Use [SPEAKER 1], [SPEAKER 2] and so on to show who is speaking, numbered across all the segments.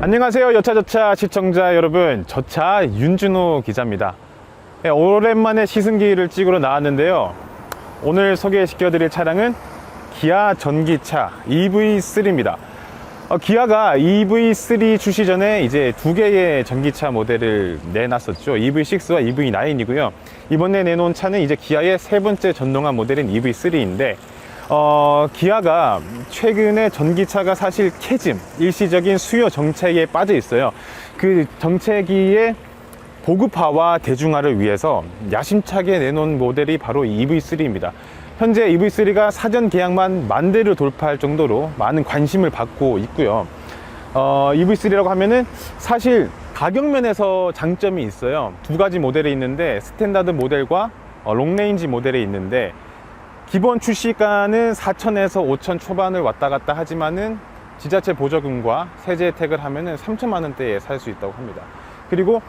[SPEAKER 1] 안녕하세요, 여차저차 시청자 여러분. 저차 윤준호 기자입니다. 네, 오랜만에 시승기를 찍으러 나왔는데요. 오늘 소개시켜드릴 차량은 기아 전기차 EV3입니다. 기아가 EV3 출시 전에 이제 두 개의 전기차 모델을 내놨었죠. EV6와 EV9이고요. 이번에 내놓은 차는 이제 기아의 세 번째 전동화 모델인 EV3인데, 기아가 최근에 전기차가 사실 캐즘, 일시적인 수요 정책에 빠져 있어요. 그 정체기의 보급화와 대중화를 위해서 야심차게 내놓은 모델이 바로 EV3입니다. 현재 EV3가 사전 계약만 10,000대를 돌파할 정도로 많은 관심을 받고 있고요. EV3라고 하면은 사실 가격 면에서 장점이 있어요. 두 가지 모델이 있는데, 스탠다드 모델과 롱레인지 모델이 있는데, 기본 출시가는 4,000에서 5,000 초반을 왔다 갔다 하지만은 지자체 보조금과 세제 혜택을 하면은 3천만 원대에 살 수 있다고 합니다. 그리고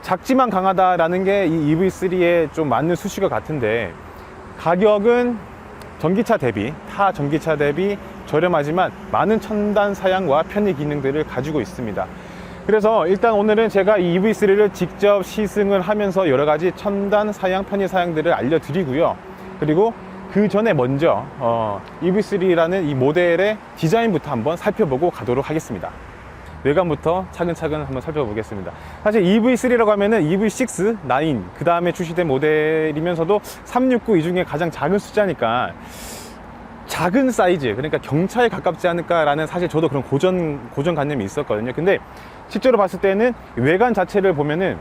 [SPEAKER 1] 작지만 강하다라는 게 이 EV3에 좀 맞는 수식어 같은데, 가격은 전기차 대비, 타 전기차 대비 저렴하지만 많은 첨단 사양과 편의 기능들을 가지고 있습니다. 그래서 일단 오늘은 제가 이 EV3를 직접 시승을 하면서 여러 가지 첨단 사양, 편의 사양들을 알려드리고요. 그리고 그 전에 먼저 EV3라는 이 모델의 디자인부터 한번 살펴보고 가도록 하겠습니다. 외관부터 차근차근 한번 살펴보겠습니다. 사실 EV3라고 하면은 EV6, 9, 그 다음에 출시된 모델이면서도 369 이 중에 가장 작은 숫자니까 작은 사이즈, 그러니까 경차에 가깝지 않을까라는, 사실 저도 그런 고정관념이 있었거든요. 근데 실제로 봤을 때는 외관 자체를 보면은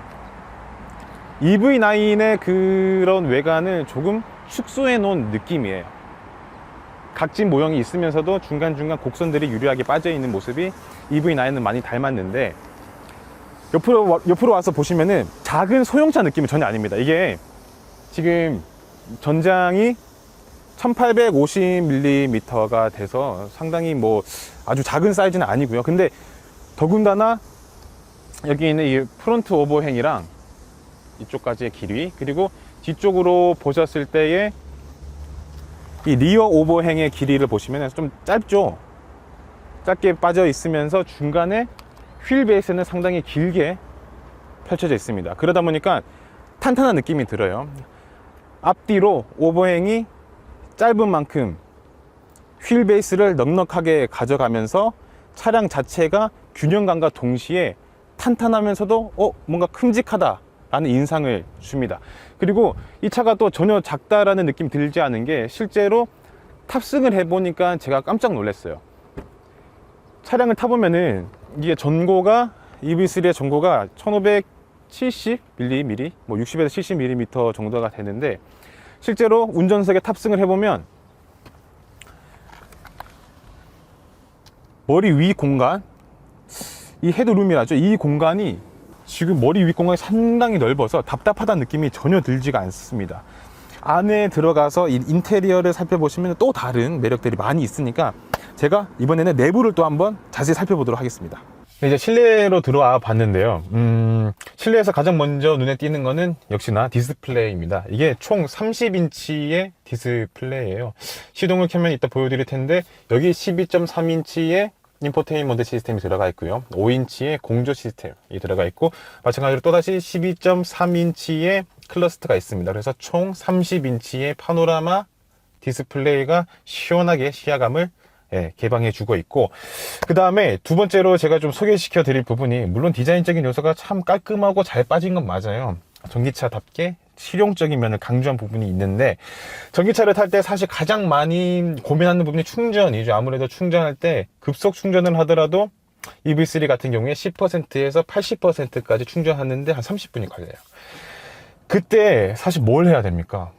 [SPEAKER 1] EV9의 그런 외관을 조금 축소해 놓은 느낌이에요. 각진 모형이 있으면서도 중간중간 곡선들이 유리하게 빠져있는 모습이 EV9은 많이 닮았는데, 옆으로 와서 보시면은 작은 소형차 느낌은 전혀 아닙니다. 이게 지금 전장이 1850mm가 돼서 상당히 뭐 아주 작은 사이즈는 아니고요. 근데 더군다나 여기 있는 이 프론트 오버행이랑 이쪽까지의 길이, 그리고 뒤쪽으로 보셨을 때의 이 리어 오버행의 길이를 보시면 좀 짧죠. 짧게 빠져 있으면서 중간에 휠 베이스는 상당히 길게 펼쳐져 있습니다. 그러다 보니까 탄탄한 느낌이 들어요. 앞뒤로 오버행이 짧은 만큼 휠 베이스를 넉넉하게 가져가면서 차량 자체가 균형감과 동시에 탄탄하면서도 뭔가 큼직하다 라는 인상을 줍니다. 그리고 이 차가 또 전혀 작다라는 느낌 들지 않은 게, 실제로 탑승을 해보니까 제가 깜짝 놀랐어요. 차량을 타보면은 이게 전고가, EV3의 전고가 1570mm, 뭐 60에서 70mm 정도가 되는데, 실제로 운전석에 탑승을 해보면 머리 위 공간, 이 헤드룸이라죠. 이 공간이 지금 머리 위 공간이 상당히 넓어서 답답하다는 느낌이 전혀 들지가 않습니다. 안에 들어가서 이 인테리어를 살펴보시면 또 다른 매력들이 많이 있으니까 제가 이번에는 내부를 또 한번 자세히 살펴보도록 하겠습니다. 이제 실내로 들어와 봤는데요. 실내에서 가장 먼저 눈에 띄는 거는 역시나 디스플레이입니다. 이게 총 30인치의 디스플레이예요. 시동을 켜면 이따 보여드릴 텐데, 여기 12.3인치의 인포테인먼트 시스템이 들어가 있고요. 5인치의 공조 시스템이 들어가 있고, 마찬가지로 또다시 12.3인치의 클러스터가 있습니다. 그래서 총 30인치의 파노라마 디스플레이가 시원하게 시야감을 개방해 주고 있고, 그 다음에 두 번째로 제가 좀 소개시켜 드릴 부분이, 물론 디자인적인 요소가 참 깔끔하고 잘 빠진 건 맞아요. 전기차답게 실용적인 면을 강조한 부분이 있는데, 전기차를 탈 때 사실 가장 많이 고민하는 부분이 충전이죠. 아무래도 충전할 때 급속 충전을 하더라도 EV3 같은 경우에 10%에서 80%까지 충전하는데 한 30분이 걸려요. 그때 사실 뭘 해야 됩니까?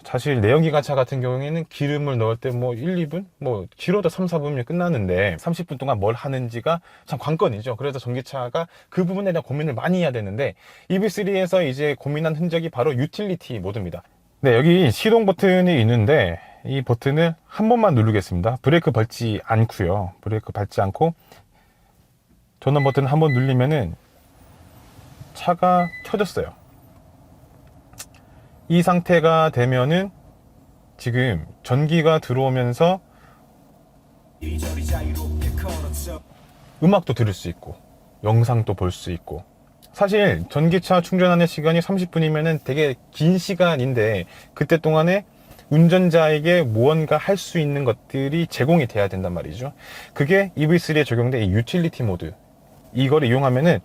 [SPEAKER 1] 사실 내연기관차 같은 경우에는 기름을 넣을 때 1, 2분? 길어도 3, 4분이면 끝나는데 30분 동안 뭘 하는지가 참 관건이죠. 그래서 전기차가 그 부분에 대한 고민을 많이 해야 되는데, EV3에서 이제 고민한 흔적이 바로 유틸리티 모드입니다. 네, 여기 시동 버튼이 있는데, 이 버튼을 한 번만 누르겠습니다. 브레이크 밟지 않고요. 브레이크 밟지 않고 전원 버튼 한 번 누르면은 차가 켜졌어요. 이 상태가 되면은 지금 전기가 들어오면서 음악도 들을 수 있고, 영상도 볼 수 있고, 사실 전기차 충전하는 시간이 30분이면 되게 긴 시간인데 그때 동안에 운전자에게 무언가 할 수 있는 것들이 제공이 돼야 된단 말이죠. 그게 EV3에 적용된 이 유틸리티 모드, 이거를 이용하면은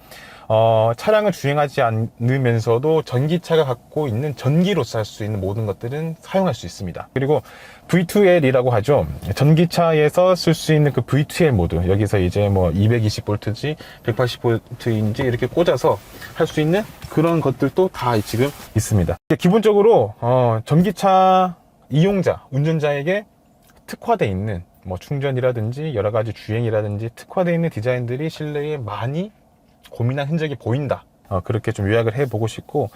[SPEAKER 1] 차량을 주행하지 않으면서도 전기차가 갖고 있는 전기로서 할 수 있는 모든 것들은 사용할 수 있습니다. 그리고 V2L이라고 하죠. 전기차에서 쓸 수 있는 그 V2L 모드, 여기서 이제 뭐 220V인지 180V인지 이렇게 꽂아서 할 수 있는 그런 것들도 다 지금 있습니다. 기본적으로 전기차 이용자, 운전자에게 특화되어 있는 뭐 충전이라든지 여러 가지 주행이라든지 특화되어 있는 디자인들이 실내에 많이 고민한 흔적이 보인다. 그렇게 좀 요약을 해보고 싶고,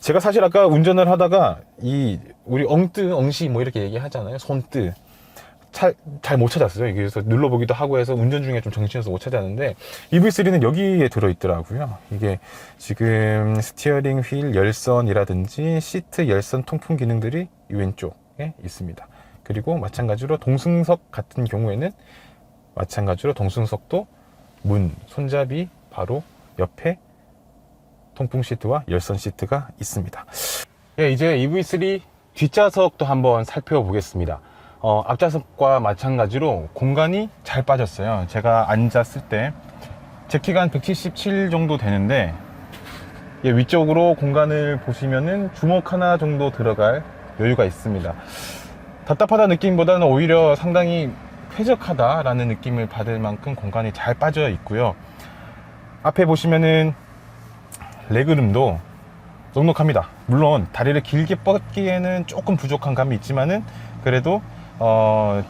[SPEAKER 1] 제가 사실 아까 운전을 하다가 우리 엉뜨, 엉시 뭐 이렇게 얘기하잖아요. 손뜨. 잘 못 찾았어요. 그래서 눌러보기도 하고 해서 운전 중에 좀 정신없어서 못 찾았는데, EV3는 여기에 들어있더라고요. 이게 지금 스티어링 휠 열선이라든지 시트 열선 통풍 기능들이 이 왼쪽에 있습니다. 그리고 마찬가지로 동승석 같은 경우에는 마찬가지로 동승석도 문, 손잡이 바로 옆에 통풍 시트와 열선 시트가 있습니다. 예, 이제 EV3 뒷좌석도 한번 살펴보겠습니다. 앞좌석과 마찬가지로 공간이 잘 빠졌어요. 제가 앉았을 때 제 키가 한 177 정도 되는데, 예, 위쪽으로 공간을 보시면은 주먹 하나 정도 들어갈 여유가 있습니다. 답답하다 느낌보다는 오히려 상당히 쾌적하다라는 느낌을 받을 만큼 공간이 잘 빠져 있고요. 앞에 보시면은 레그룸도 넉넉합니다. 물론 다리를 길게 뻗기에는 조금 부족한 감이 있지만은 그래도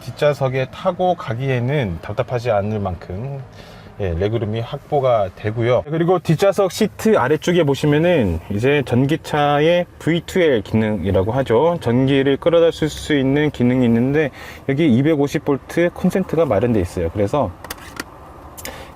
[SPEAKER 1] 뒷좌석에 타고 가기에는 답답하지 않을 만큼, 예, 레그룸이 확보가 되고요. 그리고 뒷좌석 시트 아래쪽에 보시면은 이제 전기차의 V2L 기능이라고 하죠. 전기를 끌어다 쓸 수 있는 기능이 있는데, 여기 250V 콘센트가 마련되어 있어요. 그래서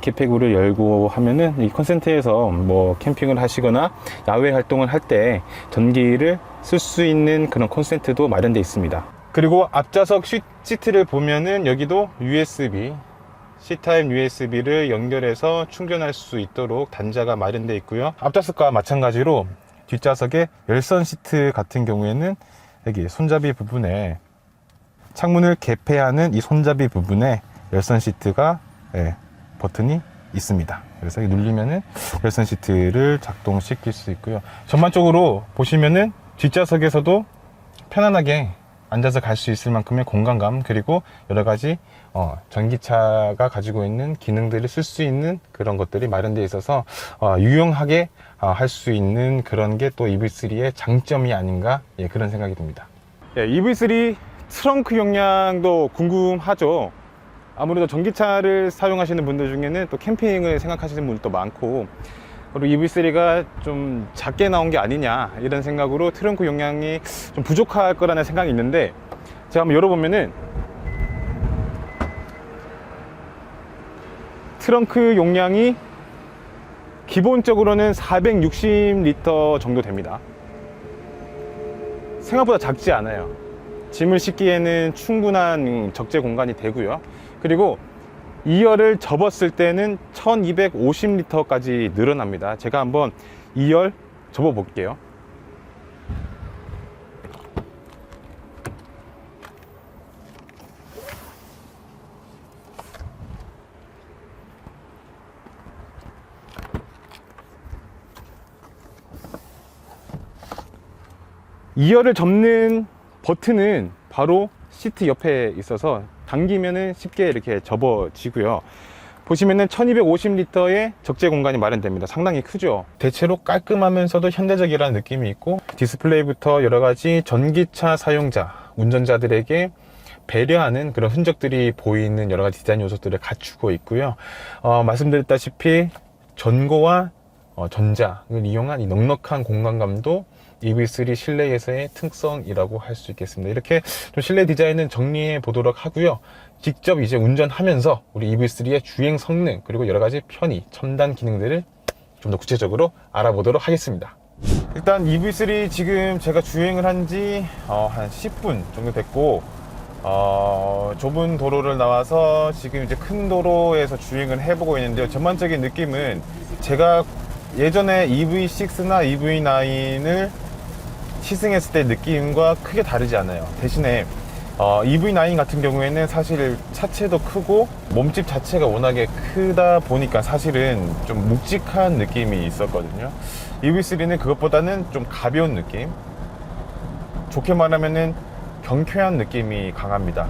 [SPEAKER 1] 캡팩으로 열고 하면은 이 콘센트에서 뭐 캠핑을 하시거나 야외 활동을 할 때 전기를 쓸 수 있는 그런 콘센트도 마련되어 있습니다. 그리고 앞좌석 시트를 보면은 여기도 USB, C타입 USB를 연결해서 충전할 수 있도록 단자가 마련되어 있고요. 앞좌석과 마찬가지로 뒷좌석의 열선 시트 같은 경우에는 여기 손잡이 부분에, 창문을 개폐하는 이 손잡이 부분에 열선 시트가, 예, 버튼이 있습니다. 그래서 누르면은 열선 시트를 작동시킬 수 있고요. 전반적으로 보시면은 뒷좌석에서도 편안하게 앉아서 갈 수 있을 만큼의 공간감, 그리고 여러 가지 전기차가 가지고 있는 기능들을 쓸 수 있는 그런 것들이 마련되어 있어서 유용하게 할 수 있는 그런 게 또 EV3의 장점이 아닌가, 예, 그런 생각이 듭니다. 예, EV3 트렁크 용량도 궁금하죠. 아무래도 전기차를 사용하시는 분들 중에는 또 캠핑을 생각하시는 분들도 많고, 그리고 EV3가 좀 작게 나온 게 아니냐 이런 생각으로 트렁크 용량이 좀 부족할 거라는 생각이 있는데, 제가 한번 열어보면은 트렁크 용량이 기본적으로는 460리터 정도 됩니다. 생각보다 작지 않아요. 짐을 싣기에는 충분한 적재 공간이 되고요. 그리고 2열을 접었을 때는 1250리터까지 늘어납니다. 제가 한번 2열 접어 볼게요. 이 열을 접는 버튼은 바로 시트 옆에 있어서 당기면은 쉽게 이렇게 접어지고요. 보시면은 1250리터의 적재 공간이 마련됩니다. 상당히 크죠. 대체로 깔끔하면서도 현대적이라는 느낌이 있고, 디스플레이부터 여러 가지 전기차 사용자, 운전자들에게 배려하는 그런 흔적들이 보이는 여러 가지 디자인 요소들을 갖추고 있고요. 말씀드렸다시피 전고와 전자를 이용한 이 넉넉한 공간감도 EV3 실내에서의 특성이라고 할 수 있겠습니다. 이렇게 좀 실내 디자인은 정리해 보도록 하고요. 직접 이제 운전하면서 우리 EV3의 주행 성능, 그리고 여러 가지 편의, 첨단 기능들을 좀 더 구체적으로 알아보도록 하겠습니다. 일단 EV3 지금 제가 주행을 한 지 한 10분 정도 됐고, 좁은 도로를 나와서 지금 이제 큰 도로에서 주행을 해보고 있는데요. 전반적인 느낌은 제가 예전에 EV6나 EV9을 시승했을 때 느낌과 크게 다르지 않아요. 대신에 EV9 같은 경우에는 사실 차체도 크고 몸집 자체가 워낙에 크다 보니까 사실은 좀 묵직한 느낌이 있었거든요. EV3는 그것보다는 좀 가벼운 느낌, 좋게 말하면은 경쾌한 느낌이 강합니다.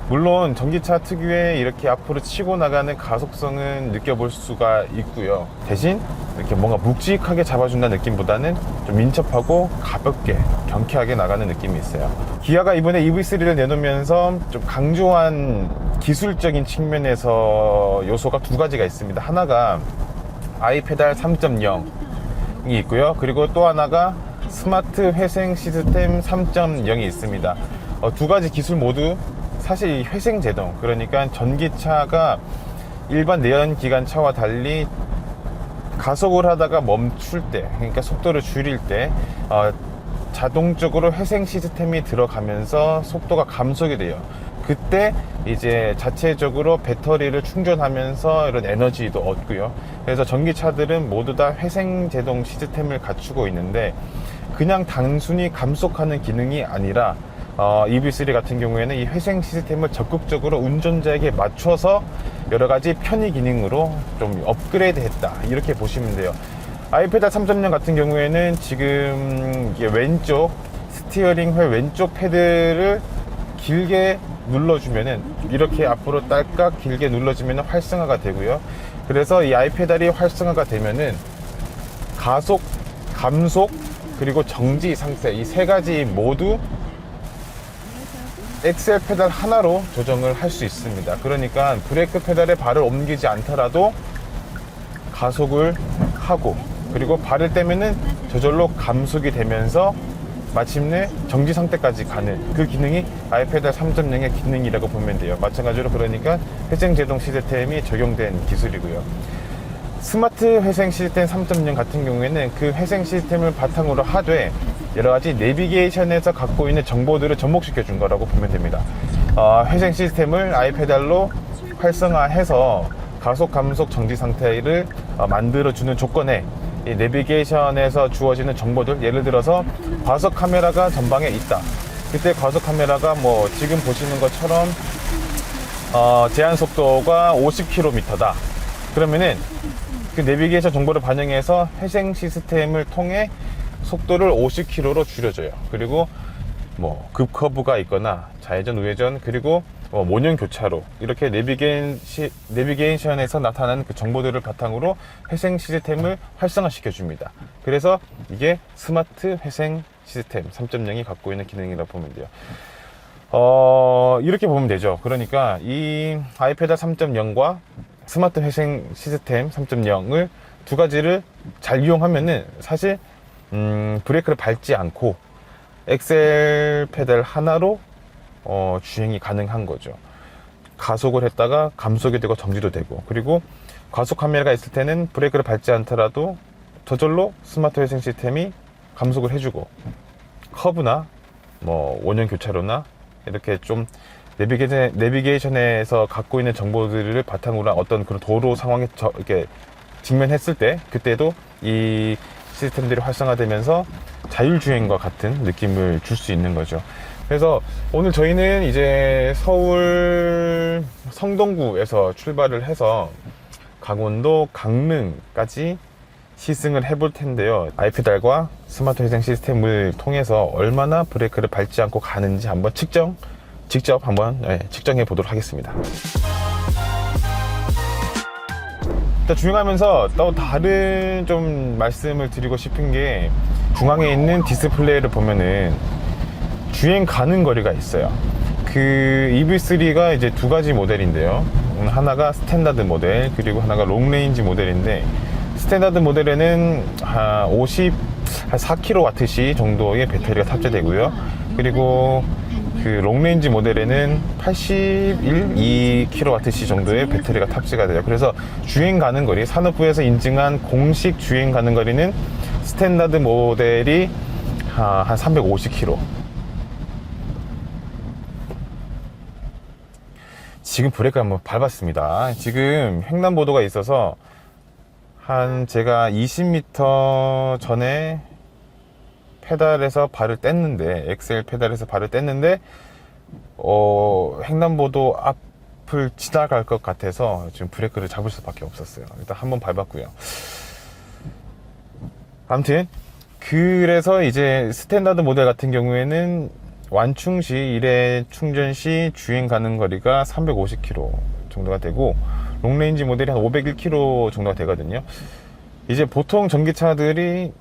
[SPEAKER 1] 물론 전기차 특유의 이렇게 앞으로 치고 나가는 가속성은 느껴볼 수가 있고요. 대신 이렇게 뭔가 묵직하게 잡아준다는 느낌보다는 좀 민첩하고 가볍게 경쾌하게 나가는 느낌이 있어요. 기아가 이번에 EV3를 내놓으면서 좀 강조한 기술적인 측면에서 요소가 두 가지가 있습니다. 하나가 아이페달 3.0이 있고요. 그리고 또 하나가 스마트 회생 시스템 3.0이 있습니다. 두 가지 기술 모두 사실 회생 제동, 그러니까 전기차가 일반 내연기관차와 달리 가속을 하다가 멈출 때, 그러니까 속도를 줄일 때 자동적으로 회생 시스템이 들어가면서 속도가 감속이 돼요. 그때 이제 자체적으로 배터리를 충전하면서 이런 에너지도 얻고요. 그래서 전기차들은 모두 다 회생 제동 시스템을 갖추고 있는데, 그냥 단순히 감속하는 기능이 아니라 EV3 같은 경우에는 이 회생 시스템을 적극적으로 운전자에게 맞춰서 여러 가지 편의 기능으로 좀 업그레이드 했다, 이렇게 보시면 돼요. 아이페달 3.0 같은 경우에는 지금 왼쪽 스티어링 휠 왼쪽 패드를 길게 눌러주면은 이렇게 앞으로 딸깍 길게 눌러주면 활성화가 되고요. 그래서 이 아이페달이 활성화가 되면은 가속, 감속, 그리고 정지 상태, 이 세 가지 모두 엑셀 페달 하나로 조정을 할 수 있습니다. 그러니까 브레이크 페달에 발을 옮기지 않더라도 가속을 하고, 그리고 발을 떼면은 저절로 감속이 되면서 마침내 정지 상태까지 가는 그 기능이 아이페달 3.0의 기능이라고 보면 돼요. 마찬가지로 그러니까 회생 제동 시스템이 적용된 기술이고요. 스마트 회생 시스템 3.0 같은 경우에는 그 회생 시스템을 바탕으로 하되 여러 가지 내비게이션에서 갖고 있는 정보들을 접목시켜 준 거라고 보면 됩니다. 회생 시스템을 아이페달로 활성화해서 가속, 감속, 정지 상태를 만들어주는 조건에 이 내비게이션에서 주어지는 정보들, 예를 들어서 과속 카메라가 전방에 있다. 그때 과속 카메라가 뭐 지금 보시는 것처럼 제한 속도가 50km다. 그러면은 그 내비게이션 정보를 반영해서 회생 시스템을 통해 속도를 50km로 줄여줘요. 그리고 뭐 급커브가 있거나 좌회전, 우회전, 그리고 모년 교차로 이렇게 내비게이션에서 나타나는 그 정보들을 바탕으로 회생 시스템을 활성화시켜 줍니다. 그래서 이게 스마트 회생 시스템 3.0이 갖고 있는 기능이라고 보면 돼요. 이렇게 보면 되죠. 그러니까 이 아이페달 3.0과 스마트 회생 시스템 3.0을 두 가지를 잘 이용하면은 사실 브레이크를 밟지 않고 엑셀 페달 하나로 주행이 가능한 거죠. 가속을 했다가 감속이 되고 정지도 되고, 그리고 과속 카메라가 있을 때는 브레이크를 밟지 않더라도 저절로 스마트 회생 시스템이 감속을 해주고, 커브나 뭐 원형 교차로나 이렇게 좀 내비게이션에서 갖고 있는 정보들을 바탕으로 어떤 그런 도로 상황에 이렇게 직면했을 때, 그때도 이 시스템들이 활성화되면서 자율주행과 같은 느낌을 줄 수 있는 거죠. 그래서 오늘 저희는 이제 서울 성동구에서 출발을 해서 강원도 강릉까지 시승을 해볼 텐데요. 아이페달과 스마트 회생 시스템을 통해서 얼마나 브레이크를 밟지 않고 가는지 한번 직접 한번 측정해 보도록 하겠습니다. 주행하면서 또 다른 좀 말씀을 드리고 싶은 게, 중앙에 있는 디스플레이를 보면은 주행 가능 거리가 있어요. 그 EV3가 이제 두 가지 모델인데요. 하나가 스탠다드 모델, 그리고 하나가 롱레인지 모델인데, 스탠다드 모델에는 한 4kWh 정도의 배터리가 탑재되고요. 그리고 그 롱레인지 모델에는 2kWh 정도의 배터리가 탑재가 돼요. 그래서 주행 가능 거리, 산업부에서 인증한 공식 주행 가능 거리는 스탠다드 모델이 한 350km, 지금 브레이크 한번 밟았습니다. 지금 횡단보도가 있어서 한 제가 20m 전에 페달에서 발을 뗐는데, 엑셀 페달에서 발을 뗐는데 횡단보도 앞을 지나갈 것 같아서 지금 브레이크를 잡을 수밖에 없었어요. 일단 한번 밟았고요. 아무튼 그래서 이제 스탠다드 모델 같은 경우에는 완충 시 1회 충전 시 주행 가는 거리가 350km 정도가 되고, 롱레인지 모델이 한 501km 정도가 되거든요. 이제 보통 전기차들이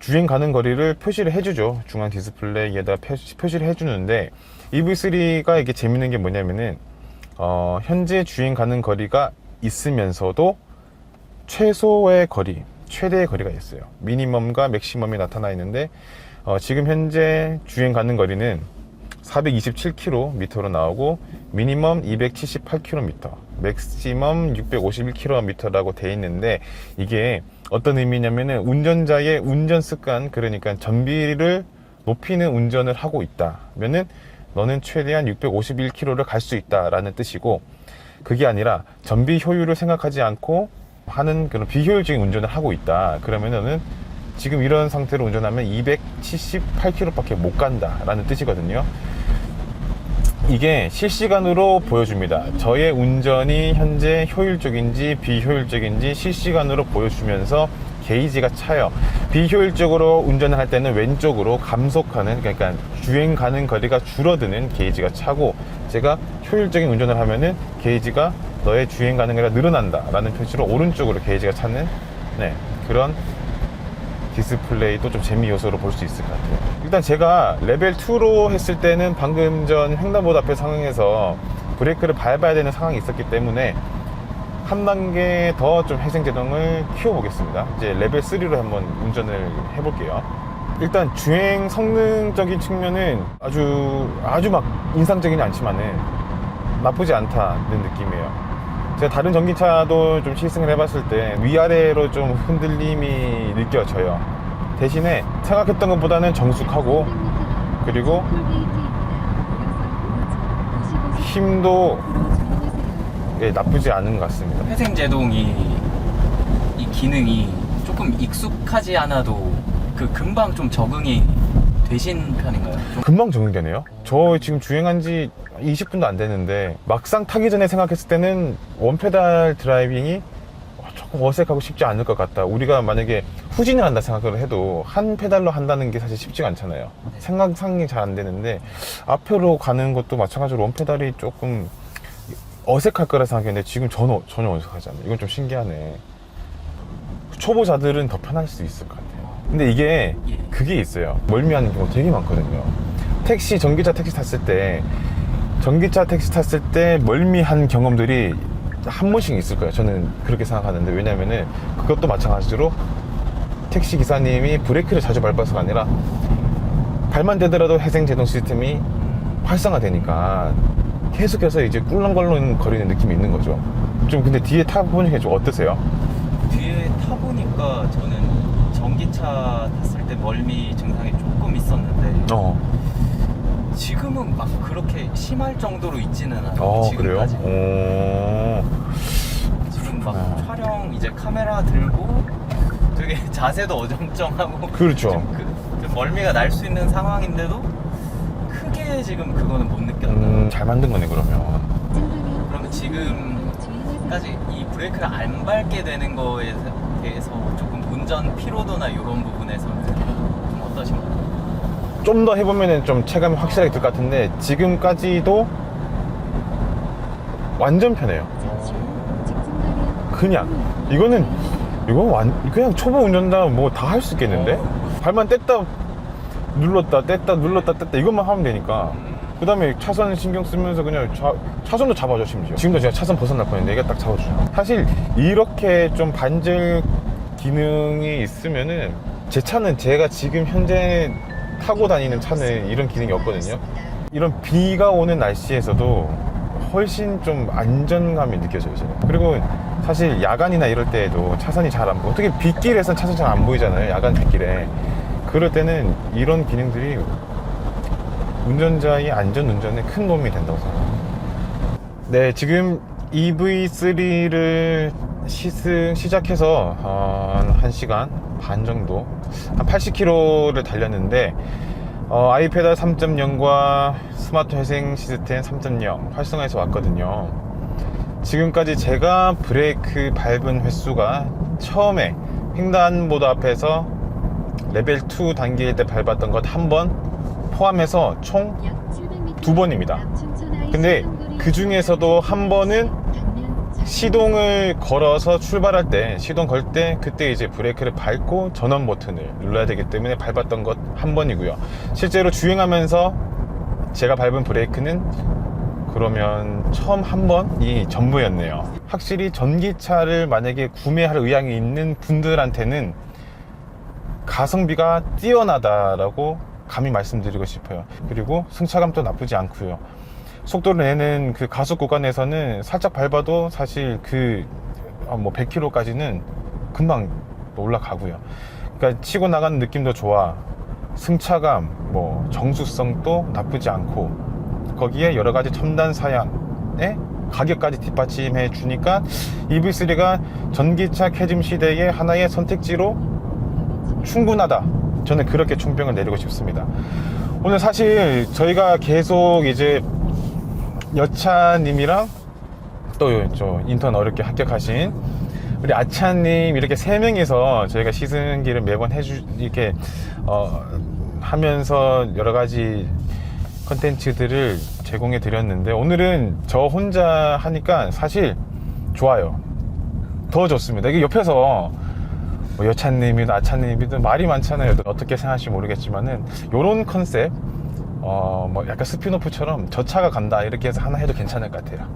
[SPEAKER 1] 주행 가는 거리를 표시를 해주죠. 중앙 디스플레이에다 표시를 해주는데, EV3가 이게 재밌는 게 뭐냐면은 현재 주행 가는 거리가 있으면서도 최소의 거리, 최대의 거리가 있어요. 미니멈과 맥시멈이 나타나 있는데 지금 현재 주행 가는 거리는 427km로 나오고, 미니멈 278km, 맥시멈 651km라고 돼 있는데, 이게 어떤 의미냐면은 운전자의 운전 습관, 그러니까 전비를 높이는 운전을 하고 있다면은 너는 최대한 651km를 갈 수 있다라는 뜻이고, 그게 아니라 전비 효율을 생각하지 않고 하는 그런 비효율적인 운전을 하고 있다, 그러면 너는 지금 이런 상태로 운전하면 278km밖에 못 간다라는 뜻이거든요. 이게 실시간으로 보여줍니다. 저의 운전이 현재 효율적인지 비효율적인지 실시간으로 보여주면서 게이지가 차요. 비효율적으로 운전을 할 때는 왼쪽으로 감속하는, 그러니까 주행 가는 거리가 줄어드는 게이지가 차고, 제가 효율적인 운전을 하면은 게이지가, 너의 주행 가는 거리가 늘어난다 라는 표시로 오른쪽으로 게이지가 차는, 그런 디스플레이도 좀 재미 요소로 볼 수 있을 것 같아요. 일단 제가 레벨 2로 했을 때는 방금 전 횡단보도 앞에 상황에서 브레이크를 밟아야 되는 상황이 있었기 때문에 한 단계 더 좀 회생제동을 키워보겠습니다. 이제 레벨 3로 한번 운전을 해볼게요. 일단 주행 성능적인 측면은 아주 막 인상적이지 않지만은 나쁘지 않다는 느낌이에요. 제가 다른 전기차도 좀 시승을 해봤을 때 위아래로 좀 흔들림이 느껴져요. 대신에 생각했던 것보다는 정숙하고, 그리고 힘도 나쁘지 않은 것 같습니다.
[SPEAKER 2] 회생제동이, 이 기능이 조금 익숙하지 않아도 금방 좀 적응이 되신 편인가요?
[SPEAKER 1] 금방 적응되네요. 저 지금 주행한 지 20분도 안 됐는데, 막상 타기 전에 생각했을 때는 원페달 드라이빙이 조금 어색하고 쉽지 않을 것 같다. 우리가 만약에 후진을 한다 생각을 해도 한 페달로 한다는 게 사실 쉽지가 않잖아요. 생각상이 잘 안 되는데, 앞으로 가는 것도 마찬가지로 원페달이 조금 어색할 거라 생각했는데 지금 전혀 어색하지 않아요. 이건 좀 신기하네. 초보자들은 더 편할 수 있을 것 같아요. 근데 이게 그게 있어요. 멀미하는 경우 되게 많거든요. 전기차 택시 탔을 때 멀미한 경험들이 한 번씩 있을 거예요. 저는 그렇게 생각하는데, 왜냐면은 그것도 마찬가지로 택시 기사님이 브레이크를 자주 밟아서가 아니라 발만 대더라도 회생제동 시스템이 활성화되니까 계속해서 이제 꿀렁꿀렁 거리는 느낌이 있는 거죠. 좀 근데 뒤에 타보니까 좀 어떠세요?
[SPEAKER 2] 뒤에 타보니까 저는 전기차 탔을 때 멀미 증상이 조금 있었는데 지금은 막 그렇게 심할 정도로 있지는 않아요. 지금까지.
[SPEAKER 1] 그래요?
[SPEAKER 2] 지금 막 촬영 이제 카메라 들고 되게 자세도 어정쩡하고,
[SPEAKER 1] 그렇죠.
[SPEAKER 2] 좀 멀미가 날 수 있는 상황인데도 크게 지금 그거는 못 느꼈다.
[SPEAKER 1] 잘 만든 거네 그러면.
[SPEAKER 2] 그러면 지금까지 이 브레이크를 안 밟게 되는 거에 대해서 조금 운전 피로도나 이런 부분에서는 좀 어떠신가요?
[SPEAKER 1] 좀 더 해보면 좀 체감이 확실하게 들 것 같은데, 지금까지도 완전 편해요. 이건 그냥 초보 운전자 뭐 다 할 수 있겠는데? 발만 뗐다 눌렀다 이것만 하면 되니까. 그 다음에 차선 신경 쓰면서 그냥 차선도 잡아줘. 심지어 지금도 제가 차선 벗어날 뻔했는데 이게 딱 잡아주죠. 사실 이렇게 좀 반절 기능이 있으면은, 제 차는 제가 지금 현재 타고 다니는 차는 이런 기능이 없거든요. 이런 비가 오는 날씨에서도 훨씬 좀 안전감이 느껴져요, 저는. 그리고 사실 야간이나 이럴 때에도 차선이 잘 안 보여. 특히 빗길에서는 차선이 잘 안 보이잖아요, 야간 빗길에. 그럴 때는 이런 기능들이 운전자의 안전 운전에 큰 도움이 된다고 생각합니다. 네, 지금 EV3를 시작해서 한 1시간 반 정도, 한 80km를 달렸는데 아이페달 3.0과 스마트 회생 시스템 3.0 활성화해서 왔거든요. 지금까지 제가 브레이크 밟은 횟수가 처음에 횡단보도 앞에서 레벨 2 단계일 때 밟았던 것 한 번 포함해서 총 2번입니다. 근데 그 중에서도 한 번은 시동을 걸어서 출발할 때, 시동 걸 때 그때 이제 브레이크를 밟고 전원 버튼을 눌러야 되기 때문에 밟았던 것 한 번이고요. 실제로 주행하면서 제가 밟은 브레이크는 그러면 처음 한 번이 전부였네요. 확실히 전기차를 만약에 구매할 의향이 있는 분들한테는 가성비가 뛰어나다라고 감히 말씀드리고 싶어요. 그리고 승차감도 나쁘지 않고요. 속도를 내는 그 가속 구간에서는 살짝 밟아도 사실 그 100km까지는 금방 올라가고요. 그러니까 치고 나가는 느낌도 좋아. 승차감, 정수성도 나쁘지 않고, 거기에 여러 가지 첨단 사양에 가격까지 뒷받침해 주니까 EV3가 전기차 캐즘 시대의 하나의 선택지로 충분하다. 저는 그렇게 총평을 내리고 싶습니다. 오늘 사실 저희가 계속 이제 여차님이랑 또 저 인턴 어렵게 합격하신 우리 아차님 이렇게 3명이서 저희가 시승기를 매번 이렇게 하면서 여러 가지 컨텐츠들을 제공해 드렸는데, 오늘은 저 혼자 하니까 사실 좋아요. 더 좋습니다. 이게 옆에서 여차님이든 아차님이든 말이 많잖아요. 어떻게 생각하실지 모르겠지만은 요런 컨셉, 약간 스피노프처럼 저 차가 간다 이렇게 해서 하나 해도 괜찮을 것 같아요.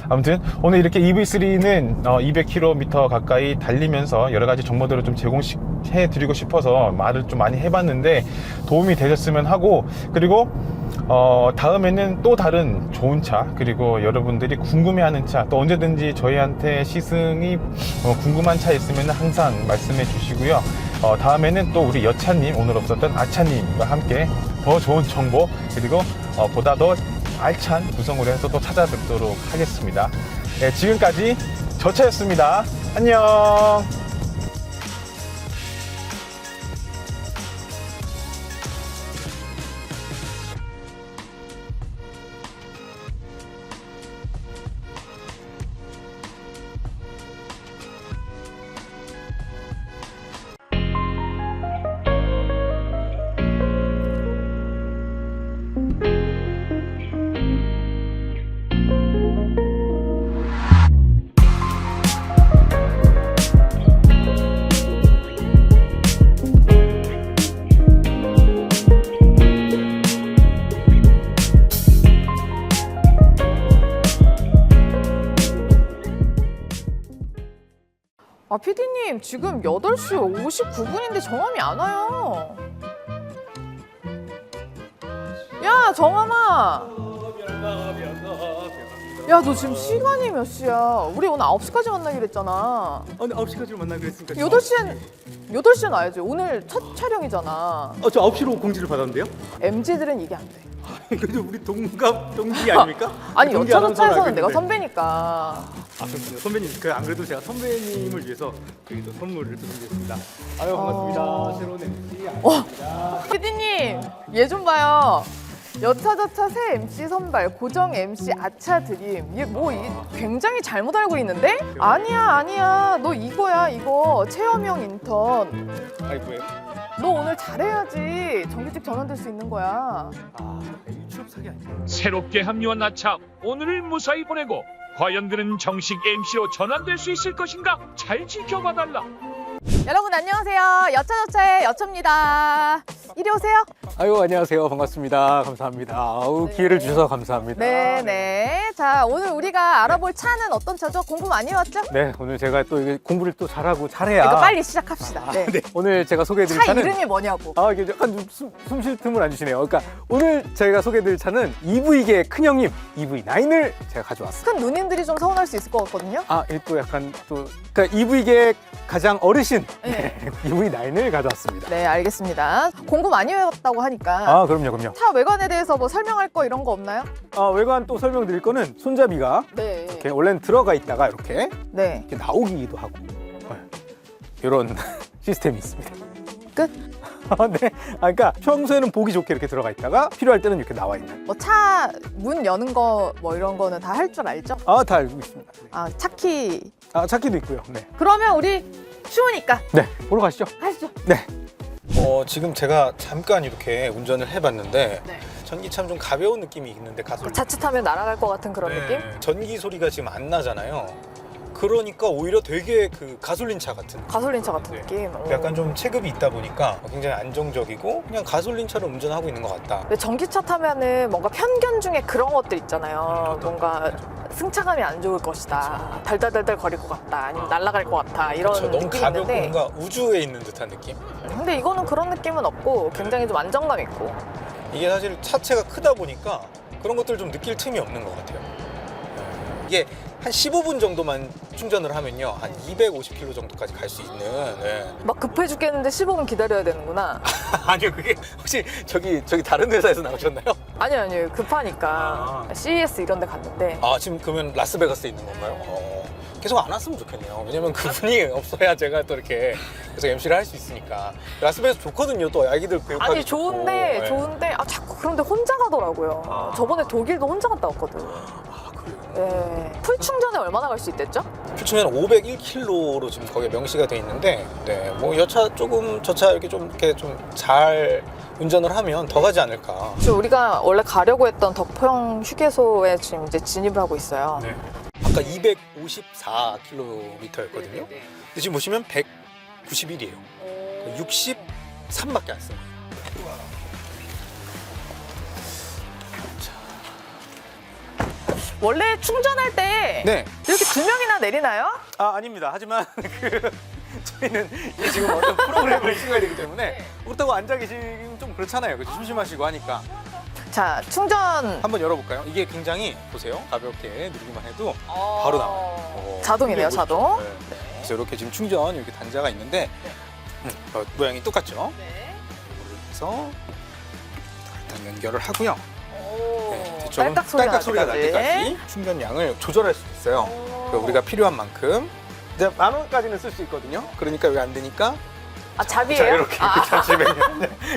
[SPEAKER 1] 아무튼 오늘 이렇게 EV3는 200km 가까이 달리면서 여러 가지 정보들을 좀 제공해 드리고 싶어서 말을 좀 많이 해봤는데 도움이 되셨으면 하고, 그리고 다음에는 또 다른 좋은 차, 그리고 여러분들이 궁금해하는 차, 또 언제든지 저희한테 시승이 궁금한 차 있으면 항상 말씀해 주시고요. 다음에는 또 우리 여차님, 오늘 없었던 아차님과 함께 더 좋은 정보, 그리고 보다 더 알찬 구성으로 해서 또 찾아뵙도록 하겠습니다. 네, 지금까지 저차였습니다. 안녕.
[SPEAKER 3] 아, PD님, 지금 8시 59분인데 정함이 안 와요. 야, 정함아. 야, 너 지금 시간이 몇 시야? 우리 오늘 9시까지 만나기로 했잖아.
[SPEAKER 4] 오늘 9시까지 만나기로 했으니까
[SPEAKER 3] 8시엔 와야지. 오늘 첫 촬영이잖아.
[SPEAKER 4] 저 9시로 공지를 받았는데요?
[SPEAKER 3] MZ들은 이게 안 돼.
[SPEAKER 4] 그래도 우리 동기 아닙니까?
[SPEAKER 3] 아니,
[SPEAKER 4] 동기
[SPEAKER 3] 여차저차에서는
[SPEAKER 4] 아나운서를
[SPEAKER 3] 내가
[SPEAKER 4] 알고 있는데.
[SPEAKER 3] 선배니까.
[SPEAKER 4] 아, 그렇군요. 선배님, 안 그래도 제가 선배님을 위해서 여기 또 선물을 또 준비했습니다. 아유, 반갑습니다. 새로운 MC 안녕하십니까.
[SPEAKER 3] PD님, 얘 좀 봐요. 여차저차 새 MC 선발, 고정 MC 아차 드림. 얘 굉장히 잘못 알고 있는데? 아니야. 너 이거야, 이거. 체험형 인턴.
[SPEAKER 4] 아이, 뭐예요?
[SPEAKER 3] 너 오늘 잘해야지 정규직 전환될 수 있는 거야.
[SPEAKER 4] 이 취업 사기 아니에요?
[SPEAKER 5] 새롭게 합류한 아차, 오늘을 무사히 보내고 과연 그는 정식 MC로 전환될 수 있을 것인가? 잘 지켜봐달라.
[SPEAKER 3] 여러분 안녕하세요. 여차저차의 여차입니다. 이리 오세요.
[SPEAKER 6] 아유, 안녕하세요. 반갑습니다. 감사합니다. 아우, 기회를 주셔서 감사합니다.
[SPEAKER 3] 네네. 자, 오늘 우리가 알아볼 차는 어떤 차죠? 공부 많이 해왔죠?
[SPEAKER 6] 네, 오늘 제가 또 이게 공부를 또 잘하고 잘해야.
[SPEAKER 3] 그러니까 빨리 시작합시다. 네.
[SPEAKER 6] 오늘 제가 소개해드릴
[SPEAKER 3] 차
[SPEAKER 6] 차는
[SPEAKER 3] 이름이 뭐냐고.
[SPEAKER 6] 이게 약간 숨 쉴 틈을 안 주시네요. 그러니까 오늘 제가 소개해드릴 차는 EV계의 큰형님 EV9을 제가 가져왔습니다.
[SPEAKER 3] 큰 누님들이 좀 서운할 수 있을 것 같거든요.
[SPEAKER 6] 이게 또 약간 그러니까 EV계의 가장 어르신
[SPEAKER 3] 네.
[SPEAKER 6] EV9을 가져왔습니다.
[SPEAKER 3] 네, 알겠습니다. 공부 많이 해왔다고 하니까
[SPEAKER 6] 아, 그럼요.
[SPEAKER 3] 차 외관에 대해서 뭐 설명할 거 이런 거 없나요?
[SPEAKER 6] 외관 또 설명드릴 거는 손잡이가
[SPEAKER 3] 네.
[SPEAKER 6] 이렇게 원래는 들어가 있다가 이렇게
[SPEAKER 3] 네.
[SPEAKER 6] 나오기도 하고 이런 시스템이 있습니다.
[SPEAKER 3] 끝?
[SPEAKER 6] 네. 그러니까 평소에는 보기 좋게 이렇게 들어가 있다가 필요할 때는 이렇게 나와 있는.
[SPEAKER 3] 뭐 차 문 여는 거 뭐 이런 거는 다 할 줄 알죠?
[SPEAKER 6] 다 알고 있습니다. 네.
[SPEAKER 3] 아, 차키.
[SPEAKER 6] 차키도 있고요. 네.
[SPEAKER 3] 그러면 우리 추우니까
[SPEAKER 6] 네. 보러 가시죠.
[SPEAKER 3] 하시죠.
[SPEAKER 6] 네. 지금 제가 잠깐 이렇게 운전을 해봤는데
[SPEAKER 3] 네.
[SPEAKER 6] 전기차는 좀 가벼운 느낌이 있는데 가솔린.
[SPEAKER 3] 자칫하면 날아갈 것 같은 그런 느낌?
[SPEAKER 6] 전기 소리가 지금 안 나잖아요. 그러니까 오히려 되게 그 가솔린 차 같은.
[SPEAKER 3] 가솔린 차 같은
[SPEAKER 6] 네.
[SPEAKER 3] 느낌.
[SPEAKER 6] 약간 좀 체급이 있다 보니까 굉장히 안정적이고 그냥 가솔린 차를 운전하고 있는 것 같다.
[SPEAKER 3] 근데 전기차 타면은 뭔가 편견 중에 그런 것들 있잖아요. 뭔가 승차감이 안 좋을 것이다. 달달달달 거릴 것 같다. 아니면 날아갈 것 같다. 이런
[SPEAKER 6] 그렇죠. 너무
[SPEAKER 3] 느낌이
[SPEAKER 6] 가볍고
[SPEAKER 3] 있는데
[SPEAKER 6] 뭔가 우주에 있는 듯한 느낌.
[SPEAKER 3] 근데 이거는 그런 느낌은 없고 굉장히 좀 안정감 있고
[SPEAKER 6] 이게 사실 차체가 크다 보니까 그런 것들 좀 느낄 틈이 없는 것 같아요. 이게 한 15분 정도만 충전을 하면요, 한 250km 정도까지 갈 수 있는. 네.
[SPEAKER 3] 막 급해 죽겠는데 15분 기다려야 되는구나.
[SPEAKER 6] 아니요, 그게 혹시 저기 다른 회사에서 나오셨나요?
[SPEAKER 3] 아니요. 급하니까 CES 이런 데 갔는데
[SPEAKER 6] 지금 그러면 라스베가스에 있는 건가요? 계속 안 왔으면 좋겠네요. 왜냐면 그분이 없어야 제가 또 이렇게 계속 MC를 할 수 있으니까. 라스베가스 좋거든요. 또 아기들 교육하기
[SPEAKER 3] 아니 좋은데
[SPEAKER 6] 좋고. 네.
[SPEAKER 3] 자꾸 그런데 혼자 가더라고요. 저번에 독일도 혼자 갔다 왔거든.
[SPEAKER 6] 그래요?
[SPEAKER 3] 네. 풀 충전에 얼마나 갈 수 있댔죠?
[SPEAKER 6] 풀충전 501km로 지금 거기에 명시가 돼 있는데, 네, 뭐 여차 조금 저 차 이렇게 좀 잘 운전을 하면 더 가지 않을까.
[SPEAKER 3] 지금 우리가 원래 가려고 했던 덕평 휴게소에 지금 이제 진입을 하고 있어요.
[SPEAKER 6] 네. 아까 254km였거든요. 근데 지금 보시면 191이에요. 63밖에 안 써요.
[SPEAKER 3] 원래 충전할 때
[SPEAKER 6] 네.
[SPEAKER 3] 이렇게 두 명이나 내리나요?
[SPEAKER 6] 아닙니다. 하지만 저희는 이게 지금 어떤 프로그램을 찍어야 되기 때문에 그렇다고 앉아 계시면 좀 그렇잖아요. 그죠? 심심하시고 하니까.
[SPEAKER 3] 자, 충전
[SPEAKER 6] 한번 열어볼까요? 이게 굉장히 보세요. 가볍게 누르기만 해도 바로 나와요.
[SPEAKER 3] 자동이네요,
[SPEAKER 6] 보이시죠?
[SPEAKER 3] 자동.
[SPEAKER 6] 네. 그래서 이렇게 지금 충전 이렇게 단자가 있는데 모양이 똑같죠?
[SPEAKER 3] 네.
[SPEAKER 6] 그래서 일단 연결을 하고요. 네, 뒤쪽은
[SPEAKER 3] 딸깍 소리가
[SPEAKER 6] 날
[SPEAKER 3] 날
[SPEAKER 6] 때까지 충전량을 조절할 수 있어요. 그리고 우리가 필요한 만큼 이제 10,000원까지는 쓸 수 있거든요. 그러니까 왜 안 되니까
[SPEAKER 3] 잡이에요?
[SPEAKER 6] 자, 이렇게 잠시만요.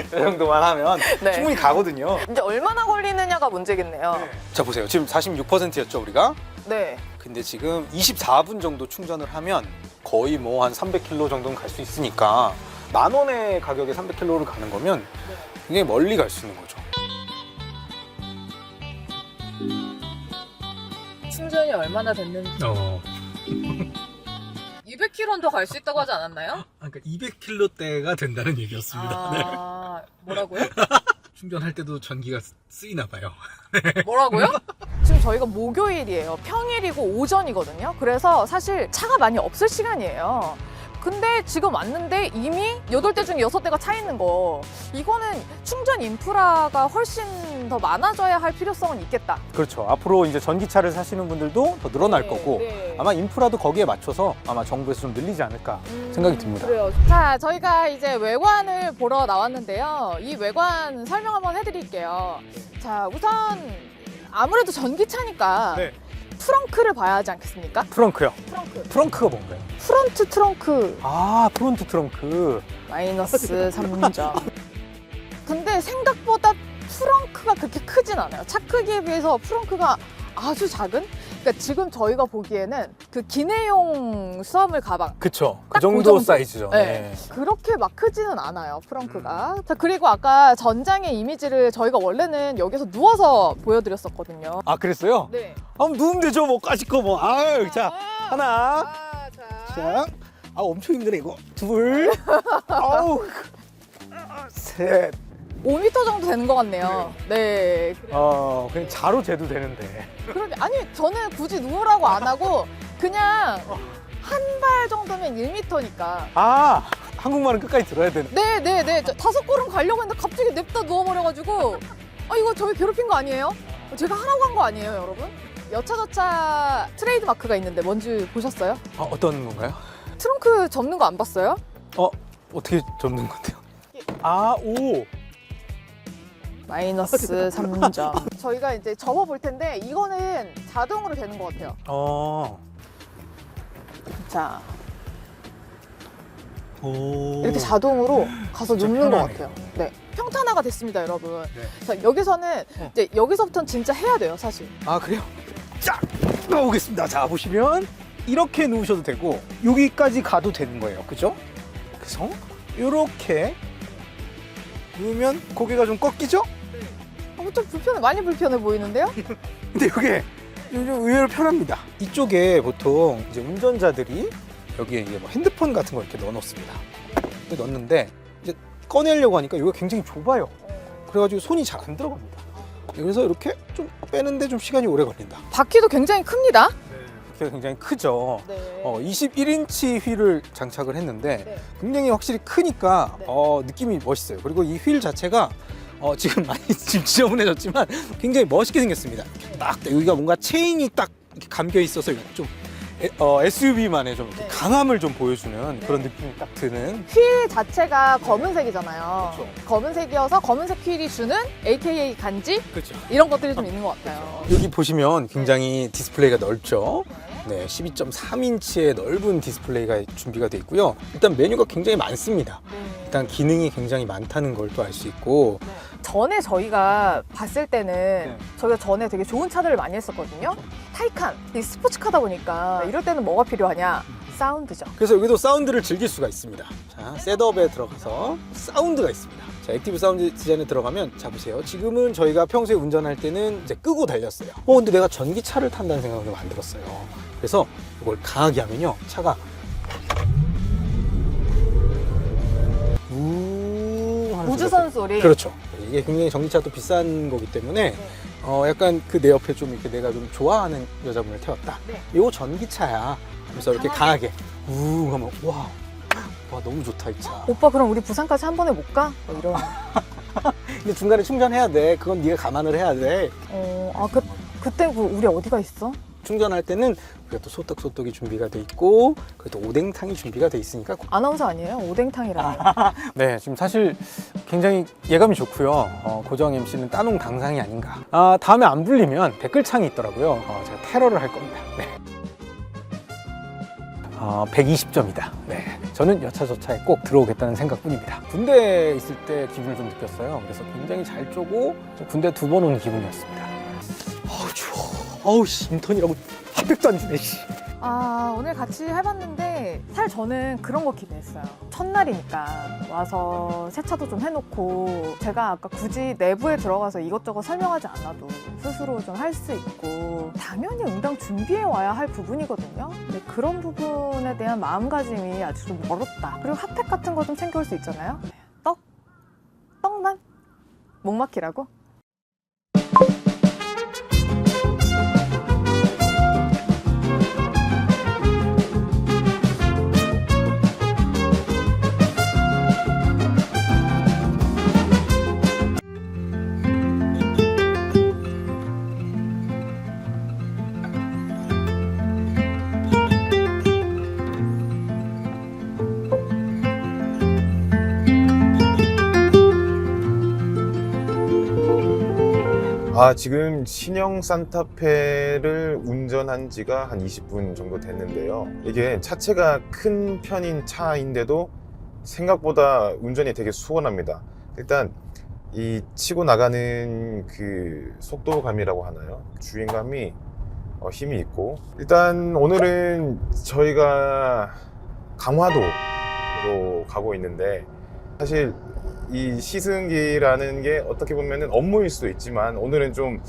[SPEAKER 6] 이 정도만 하면
[SPEAKER 3] 네.
[SPEAKER 6] 충분히 가거든요.
[SPEAKER 3] 이제 얼마나 걸리느냐가 문제겠네요.
[SPEAKER 6] 자, 보세요. 지금 46%였죠, 우리가?
[SPEAKER 3] 네.
[SPEAKER 6] 근데 지금 24분 정도 충전을 하면 거의 뭐 한 300km 정도는 갈 수 있으니까 10,000원의 가격에 300km를 가는 거면 굉장히 멀리 갈 수 있는 거죠.
[SPEAKER 3] 충전이 얼마나 됐는지. 200km는 더 갈 수 있다고 하지 않았나요?
[SPEAKER 4] 그러니까 200km대가 된다는 얘기였습니다. 네.
[SPEAKER 3] 뭐라고요?
[SPEAKER 4] 충전할 때도 전기가 쓰이나 봐요.
[SPEAKER 3] 뭐라고요? 지금 저희가 목요일이에요. 평일이고 오전이거든요. 그래서 사실 차가 많이 없을 시간이에요. 근데 지금 왔는데 이미 8대 중에 6대가 차 있는 거. 이거는 충전 인프라가 훨씬 더 많아져야 할 필요성은 있겠다.
[SPEAKER 6] 그렇죠. 앞으로 이제 전기차를 사시는 분들도 더 늘어날
[SPEAKER 3] 네,
[SPEAKER 6] 거고
[SPEAKER 3] 네.
[SPEAKER 6] 아마 인프라도 거기에 맞춰서 아마 정부에서 좀 늘리지 않을까 생각이 듭니다.
[SPEAKER 3] 그래요. 자, 저희가 이제 외관을 보러 나왔는데요. 이 외관 설명 한번 해드릴게요. 자, 우선 아무래도 전기차니까
[SPEAKER 6] 네.
[SPEAKER 3] 트렁크를 봐야 하지 않겠습니까?
[SPEAKER 6] 트렁크요.
[SPEAKER 3] 트렁크.
[SPEAKER 6] 트렁크가 뭔가요?
[SPEAKER 3] 프론트 트렁크
[SPEAKER 6] 프론트 트렁크.
[SPEAKER 3] 마이너스 3점. 근데 생각보다 트렁크가 그렇게 크진 않아요. 차 크기에 비해서 트렁크가 아주 작은? 그러니까 지금 저희가 보기에는 그 기내용 수화물 가방
[SPEAKER 6] 그쵸. 그
[SPEAKER 3] 딱그
[SPEAKER 6] 정도
[SPEAKER 3] 정도.
[SPEAKER 6] 사이즈죠.
[SPEAKER 3] 네. 그렇게 막 크지는 않아요, 프렁크가. 자, 그리고 아까 전장의 이미지를 저희가 원래는 여기서 누워서 보여드렸었거든요.
[SPEAKER 6] 그랬어요?
[SPEAKER 3] 네.
[SPEAKER 6] 한번 누우면 되죠. 뭐 까짓거 뭐. 자, 하나.
[SPEAKER 3] 자.
[SPEAKER 6] 자. 엄청 힘드네 이거. 둘. 아우. 셋.
[SPEAKER 3] 5m 정도 되는 것 같네요. 네.
[SPEAKER 6] 그냥 자로 재도 되는데.
[SPEAKER 3] 그러게. 아니, 저는 굳이 누우라고 안 하고 그냥 한 발 정도면 1m니까.
[SPEAKER 6] 한국말은 끝까지 들어야 되는.
[SPEAKER 3] 네네네. 5걸음 가려고 했는데 갑자기 냅다 누워버려가지고 이거 저희 괴롭힌 거 아니에요? 제가 하라고 한 거 아니에요, 여러분? 여차저차 트레이드 마크가 있는데 뭔지 보셨어요?
[SPEAKER 6] 어떤 건가요?
[SPEAKER 3] 트렁크 접는 거 안 봤어요?
[SPEAKER 6] 어떻게 접는 건데요? 아, 오.
[SPEAKER 3] 마이너스 3점. 저희가 이제 접어볼 텐데 이거는 자동으로 되는 것 같아요.
[SPEAKER 6] 오.
[SPEAKER 3] 자, 이렇게 자동으로 가서
[SPEAKER 6] 진짜
[SPEAKER 3] 눕는 것
[SPEAKER 6] 편하네.
[SPEAKER 3] 같아요. 네. 평탄화가 됐습니다, 여러분.
[SPEAKER 6] 네.
[SPEAKER 3] 자, 여기서는 이제 여기서부터는 진짜 해야 돼요, 사실.
[SPEAKER 6] 아, 그래요? 자, 나오겠습니다. 자, 보시면 이렇게 누우셔도 되고 여기까지 가도 되는 거예요. 그죠? 그래서 이렇게 누우면 고개가 좀 꺾이죠?
[SPEAKER 3] 좀 불편해, 많이 불편해 보이는데요?
[SPEAKER 6] 근데 이게 좀 의외로 편합니다. 이쪽에 보통 이제 운전자들이 여기에 이제 뭐 핸드폰 같은 걸 이렇게 넣어놓습니다. 이렇게 넣었는데 이제 꺼내려고 하니까 이거 굉장히 좁아요. 그래가지고 손이 잘 안 들어갑니다. 그래서 이렇게 좀 빼는데 좀 시간이 오래 걸린다.
[SPEAKER 3] 바퀴도 굉장히 큽니다.
[SPEAKER 6] 바퀴가 굉장히 크죠.
[SPEAKER 3] 네.
[SPEAKER 6] 21인치 휠을 장착을 했는데
[SPEAKER 3] 네.
[SPEAKER 6] 굉장히 확실히 크니까
[SPEAKER 3] 네.
[SPEAKER 6] 느낌이 멋있어요. 그리고 이 휠 자체가 지금 많이 지금 지저분해졌지만 굉장히 멋있게 생겼습니다. 딱 여기가 뭔가 체인이 딱 이렇게 감겨 있어서 좀 SUV만의 좀 이렇게
[SPEAKER 3] 네.
[SPEAKER 6] 강함을 좀 보여주는 그런 느낌이 딱 드는.
[SPEAKER 3] 휠 자체가 검은색이잖아요.
[SPEAKER 6] 그렇죠.
[SPEAKER 3] 검은색이어서 검은색 휠이 주는 AKA 간지
[SPEAKER 6] 그렇죠.
[SPEAKER 3] 이런 것들이 좀 있는 것 같아요.
[SPEAKER 6] 여기 보시면 굉장히 디스플레이가 넓죠. 네, 12.3인치의 넓은 디스플레이가 준비가 되어 있고요. 일단 메뉴가 굉장히 많습니다. 일단 기능이 굉장히 많다는 걸 또 알 수 있고.
[SPEAKER 3] 전에 저희가 봤을 때는 저희가 전에 되게 좋은 차들을 많이 했었거든요. 타이칸, 이 스포츠카다 보니까 이럴 때는 뭐가 필요하냐? 사운드죠.
[SPEAKER 6] 그래서 여기도 사운드를 즐길 수가 있습니다. 자, 셋업에 들어가서 사운드가 있습니다. 자, 액티브 사운드 디자인에 들어가면 자 보세요. 지금은 저희가 평소에 운전할 때는 이제 끄고 달렸어요. 근데 내가 전기차를 탄다는 생각을 좀 안 들었어요. 그래서 이걸 강하게 하면요, 차가 우웅 하는
[SPEAKER 3] 우주선
[SPEAKER 6] 소리가
[SPEAKER 3] 소리.
[SPEAKER 6] 그렇죠. 이게 굉장히 전기차도 비싼 거기 때문에 약간 그 내 옆에 좀 이렇게 내가 좀 좋아하는 여자분을 태웠다.
[SPEAKER 3] 네.
[SPEAKER 6] 이거 전기차야. 그래서 이렇게 강하게 우웅 하면 와 너무 좋다 이 차.
[SPEAKER 3] 오빠 그럼 우리 부산까지 한 번에 못 가? 뭐 이런.
[SPEAKER 6] 근데 중간에 충전해야 돼. 그건 네가 감안을 해야 돼.
[SPEAKER 3] 그때 우리 어디가 있어?
[SPEAKER 6] 충전할 때는 우리가 또 소떡소떡이 준비가 돼 있고 그리고 또 오뎅탕이 준비가 돼 있으니까.
[SPEAKER 3] 아나운서 아니에요? 오뎅탕이라니.
[SPEAKER 6] 네, 지금 사실 굉장히 예감이 좋고요. 고정 MC는 따놓은 당상이 아닌가. 다음에 안 불리면 댓글창이 있더라고요. 제가 테러를 할 겁니다. 네. 120점이다. 네, 저는 여차저차에 꼭 들어오겠다는 생각뿐입니다. 군대에 있을 때 기분을 좀 느꼈어요. 그래서 굉장히 잘 쪼고 군대 2번 온 기분이었습니다. 추워. 인턴이라고 핫팩도 안 주네.
[SPEAKER 3] 오늘 같이 해봤는데 사실 저는 그런 거 기대했어요. 첫날이니까 와서 세차도 좀 해놓고 제가 아까 굳이 내부에 들어가서 이것저것 설명하지 않아도 스스로 좀 할 수 있고 당연히 응당 준비해 와야 할 부분이거든요. 근데 그런 부분에 대한 마음가짐이 아직 좀 멀었다. 그리고 핫팩 같은 거 좀 챙겨올 수 있잖아요. 떡만 목 막히라고?
[SPEAKER 1] 지금 신형 산타페를 운전한 지가 한 20분 정도 됐는데요. 이게 차체가 큰 편인 차인데도 생각보다 운전이 되게 수월합니다. 일단 이 치고 나가는 그 속도감이라고 하나요? 주행감이 힘이 있고, 일단 오늘은 저희가 강화도로 가고 있는데, 사실 이 시승기라는 게 어떻게 보면은 업무일 수도 있지만 오늘은 좀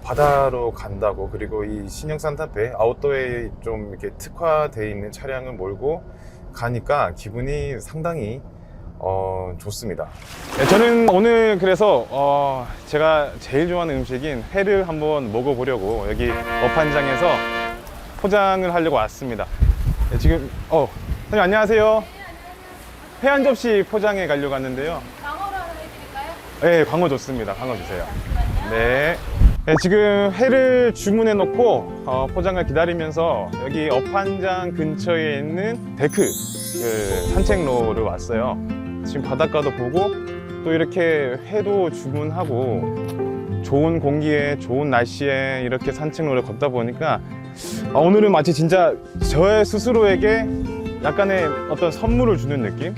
[SPEAKER 1] 바다로 간다고, 그리고 이 신형 산타페 아웃도어에 좀 이렇게 특화되어 있는 차량을 몰고 가니까 기분이 상당히 좋습니다. 네, 저는 오늘 그래서 제가 제일 좋아하는 음식인 회를 한번 먹어보려고 여기 어판장에서 포장을 하려고 왔습니다. 네, 지금 선생님 안녕하세요. 회 한 접시 포장해 가려고 하는데요.
[SPEAKER 3] 광어로 하나 해드릴까요?
[SPEAKER 1] 네, 광어 좋습니다. 광어 주세요. 네. 네, 지금 회를 주문해 놓고 포장을 기다리면서 여기 어판장 근처에 있는 데크 그 산책로를 왔어요. 지금 바닷가도 보고 또 이렇게 회도 주문하고 좋은 공기에 좋은 날씨에 이렇게 산책로를 걷다 보니까 오늘은 마치 진짜 저 스스로에게 약간의 어떤 선물을 주는 느낌?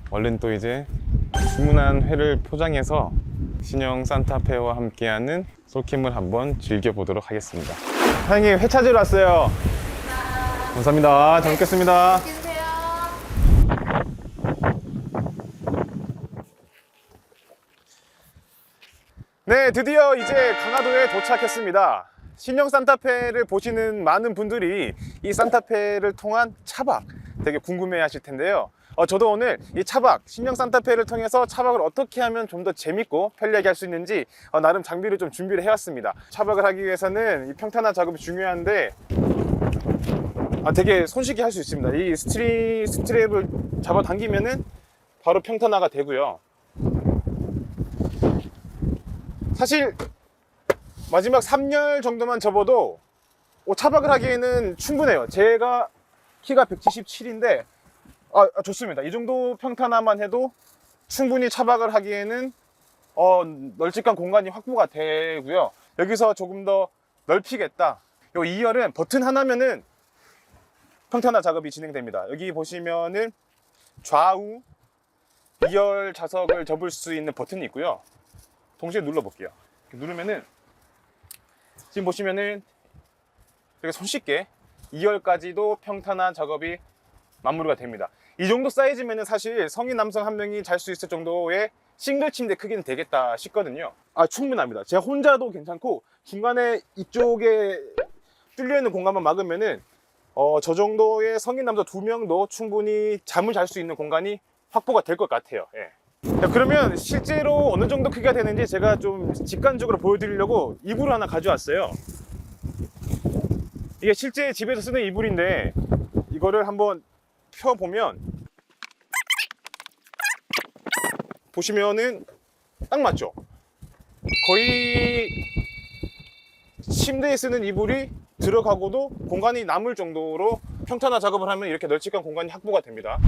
[SPEAKER 1] 얼른 또 이제 주문한 회를 포장해서 신형 산타페와 함께하는 솔킴을 한번 즐겨보도록 하겠습니다. 사장님, 회 찾으러 왔어요. 감사합니다. 잘 먹겠습니다. 네, 드디어 이제 강화도에 도착했습니다. 신형 산타페를 보시는 많은 분들이 이 산타페를 통한 차박 되게 궁금해 하실 텐데요. 저도 오늘 이 차박, 신형 산타페를 통해서 차박을 어떻게 하면 좀 더 재밌고 편리하게 할 수 있는지 나름 장비를 좀 준비를 해왔습니다. 차박을 하기 위해서는 이 평탄화 작업이 중요한데 되게 손쉽게 할 수 있습니다. 이 스트랩을 잡아 당기면은 바로 평탄화가 되고요. 사실 마지막 3열 정도만 접어도 차박을 하기에는 충분해요. 제가 키가 177인데 좋습니다. 이 정도 평탄화만 해도 충분히 차박을 하기에는 널찍한 공간이 확보가 되고요. 여기서 조금 더 넓히겠다. 요 2열은 버튼 하나면은 평탄화 작업이 진행됩니다. 여기 보시면은 좌우 2열 좌석을 접을 수 있는 버튼이 있고요. 동시에 눌러볼게요. 누르면은 지금 보시면은 되게 손쉽게 2열까지도 평탄화 작업이 마무리가 됩니다. 이 정도 사이즈면은 사실 성인 남성 한 명이 잘 수 있을 정도의 싱글 침대 크기는 되겠다 싶거든요. 충분합니다. 제가 혼자도 괜찮고 중간에 이쪽에 뚫려 있는 공간만 막으면은 저 정도의 성인 남자 2명도 충분히 잠을 잘 수 있는 공간이 확보가 될 것 같아요. 예. 자, 그러면 실제로 어느 정도 크기가 되는지 제가 좀 직관적으로 보여드리려고 이불을 하나 가져왔어요. 이게 실제 집에서 쓰는 이불인데 이거를 한번 펴보면 보시면은 딱 맞죠? 거의 침대에 쓰는 이불이 들어가고도 공간이 남을 정도로 평탄화 작업을 하면 이렇게 널찍한 공간이 확보가 됩니다.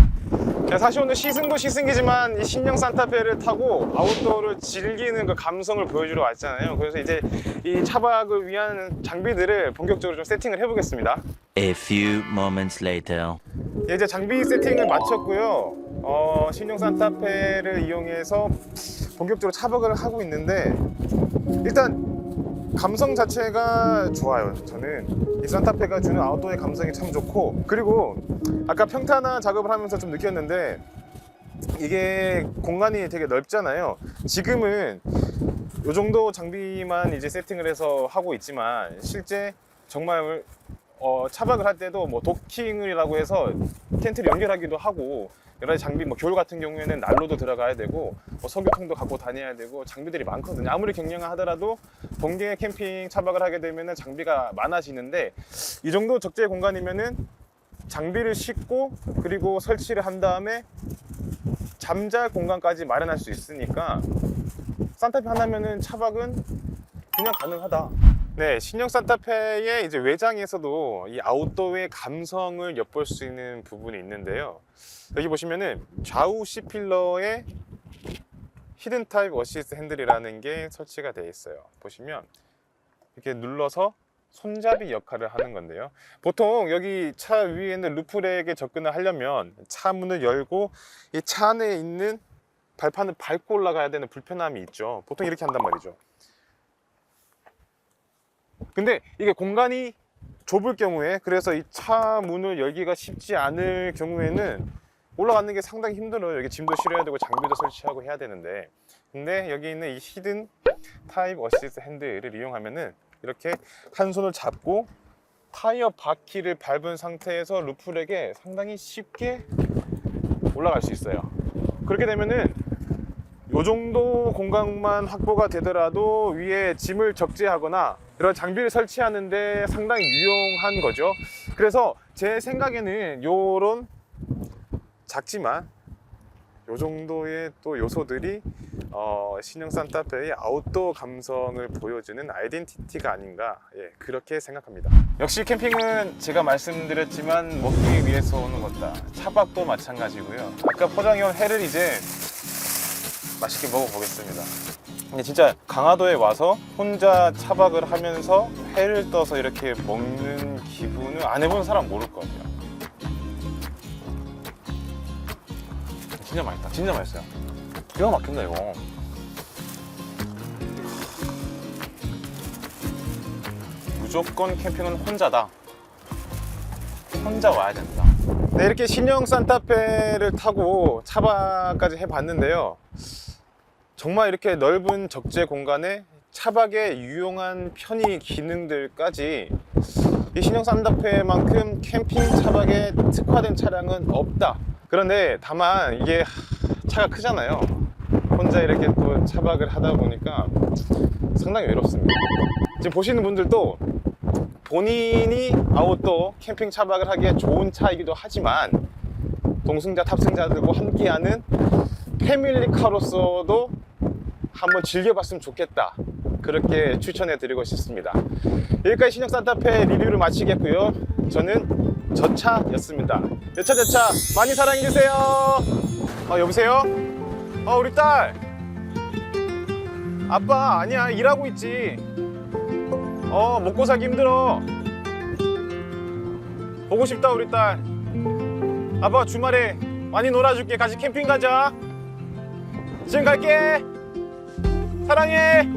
[SPEAKER 1] 사실 오늘 시승도 시승이지만 이 신형 산타페를 타고 아웃도어를 즐기는 그 감성을 보여주러 왔잖아요. 그래서 이제 이 차박을 위한 장비들을 본격적으로 좀 세팅을 해보겠습니다.
[SPEAKER 7] A few moments later.
[SPEAKER 1] 이제 장비 세팅을 마쳤고요. 신형 산타페를 이용해서 본격적으로 차박을 하고 있는데 일단 감성 자체가 좋아요. 저는 이 산타페가 주는 아웃도어의 감성이 참 좋고, 그리고 아까 평탄화 작업을 하면서 좀 느꼈는데 이게 공간이 되게 넓잖아요. 지금은 이 정도 장비만 이제 세팅을 해서 하고 있지만 실제 정말 차박을 할 때도 뭐 도킹이라고 해서 텐트를 연결하기도 하고 여러 가지 장비, 겨울 같은 경우에는 난로도 들어가야 되고 석유통도 갖고 다녀야 되고 장비들이 많거든요. 아무리 경량하더라도 동계 캠핑 차박을 하게 되면 장비가 많아지는데 이 정도 적재의 공간이면은 장비를 싣고 그리고 설치를 한 다음에 잠잘 공간까지 마련할 수 있으니까 산타페 하나면은 차박은 그냥 가능하다. 네, 신형 산타페의 이제 외장에서도 이 아웃도어의 감성을 엿볼 수 있는 부분이 있는데요. 여기 보시면은 좌우 C필러에 히든 타입 어시스트 핸들이라는 게 설치가 되어 있어요. 보시면 이렇게 눌러서 손잡이 역할을 하는 건데요. 보통 여기 차 위에 있는 루프렉에 접근을 하려면 차 문을 열고 이 차 안에 있는 발판을 밟고 올라가야 되는 불편함이 있죠. 보통 이렇게 한단 말이죠. 근데 이게 공간이 좁을 경우에, 그래서 이 차 문을 열기가 쉽지 않을 경우에는 올라가는 게 상당히 힘들어요. 여기 짐도 실어야 되고 장비도 설치하고 해야 되는데, 근데 여기 있는 이 히든 타입 어시스트 핸들을 이용하면은 이렇게 한 손을 잡고 타이어 바퀴를 밟은 상태에서 루프렉에 상당히 쉽게 올라갈 수 있어요. 그렇게 되면은 이 정도 공간만 확보가 되더라도 위에 짐을 적재하거나 이런 장비를 설치하는데 상당히 유용한 거죠. 그래서 제 생각에는 요런 작지만 요 정도의 또 요소들이 신형 산타페의 아웃도어 감성을 보여주는 아이덴티티가 아닌가, 예, 그렇게 생각합니다. 역시 캠핑은 제가 말씀드렸지만 먹기 위해서 오는 것다. 차박도 마찬가지고요. 아까 포장해온 회를 이제 맛있게 먹어보겠습니다. 근데 진짜 강화도에 와서 혼자 차박을 하면서 회를 떠서 이렇게 먹는 기분을 안 해본 사람 모를 거예요. 진짜 맛있다. 진짜 맛있어요. 기가 막힌다 이거. 무조건 캠핑은 혼자다. 혼자 와야 된다. 네, 이렇게 신형 산타페를 타고 차박까지 해봤는데요. 정말 이렇게 넓은 적재 공간에 차박에 유용한 편의 기능들까지 이 신형 산타페만큼 캠핑 차박에 특화된 차량은 없다. 그런데 다만 이게 차가 크잖아요. 혼자 이렇게 또 차박을 하다 보니까 상당히 외롭습니다. 지금 보시는 분들도 본인이 아웃도어 캠핑 차박을 하기에 좋은 차이기도 하지만 동승자 탑승자들과 함께하는 패밀리카로서도 한번 즐겨봤으면 좋겠다, 그렇게 추천해 드리고 싶습니다. 여기까지 신형 산타페 리뷰를 마치겠고요. 저는 저차였습니다. 여차저차 많이 사랑해주세요. 여보세요? 우리 딸. 아빠 아니야, 일하고 있지. 먹고 살기 힘들어. 보고 싶다 우리 딸. 아빠 주말에 많이 놀아줄게. 같이 캠핑 가자. 지금 갈게. 사랑해.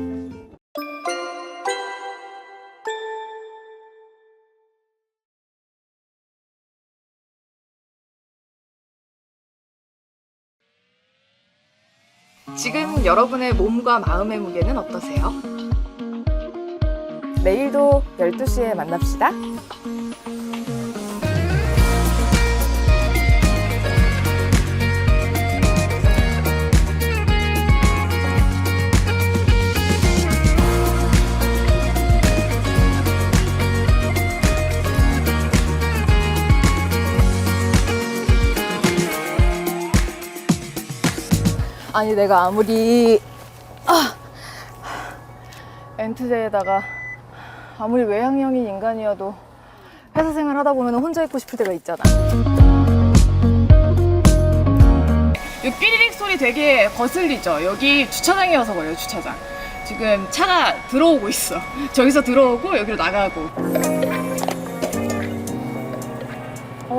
[SPEAKER 3] 지금 여러분의 몸과 마음의 무게는 어떠세요? 내일도 12시에 만납시다. 아니 내가 아무리 엔트제에다가 아무리 외향형인 인간이어도 회사 생활 하다 보면 혼자 있고 싶을 때가 있잖아. 이 삐리릭 소리 되게 거슬리죠? 여기 주차장이어서 그래요. 주차장. 지금 차가 들어오고 있어. 저기서 들어오고 여기로 나가고.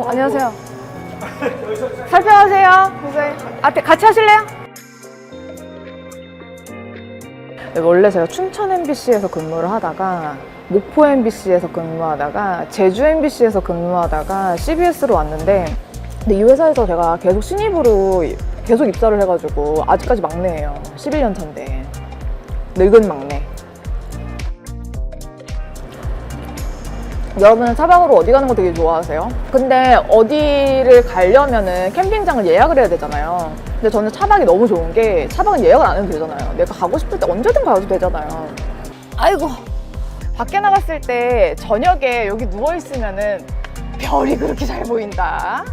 [SPEAKER 3] 안녕하세요. 살펴가세요. 선생님. 같이 하실래요? 원래 제가 춘천 MBC에서 근무를 하다가 목포 MBC에서 근무하다가 제주 MBC에서 근무하다가 CBS로 왔는데, 근데 이 회사에서 제가 계속 신입으로 계속 입사를 해가지고 아직까지 막내예요. 11년 차인데 늙은 막내. 여러분은 차박으로 어디 가는 거 되게 좋아하세요? 근데 어디를 가려면은 캠핑장을 예약을 해야 되잖아요. 근데 저는 차박이 너무 좋은 게 차박은 예약을 안 해도 되잖아요. 내가 가고 싶을 때 언제든 가도 되잖아요. 아이고, 밖에 나갔을 때 저녁에 여기 누워있으면은 별이 그렇게 잘 보인다.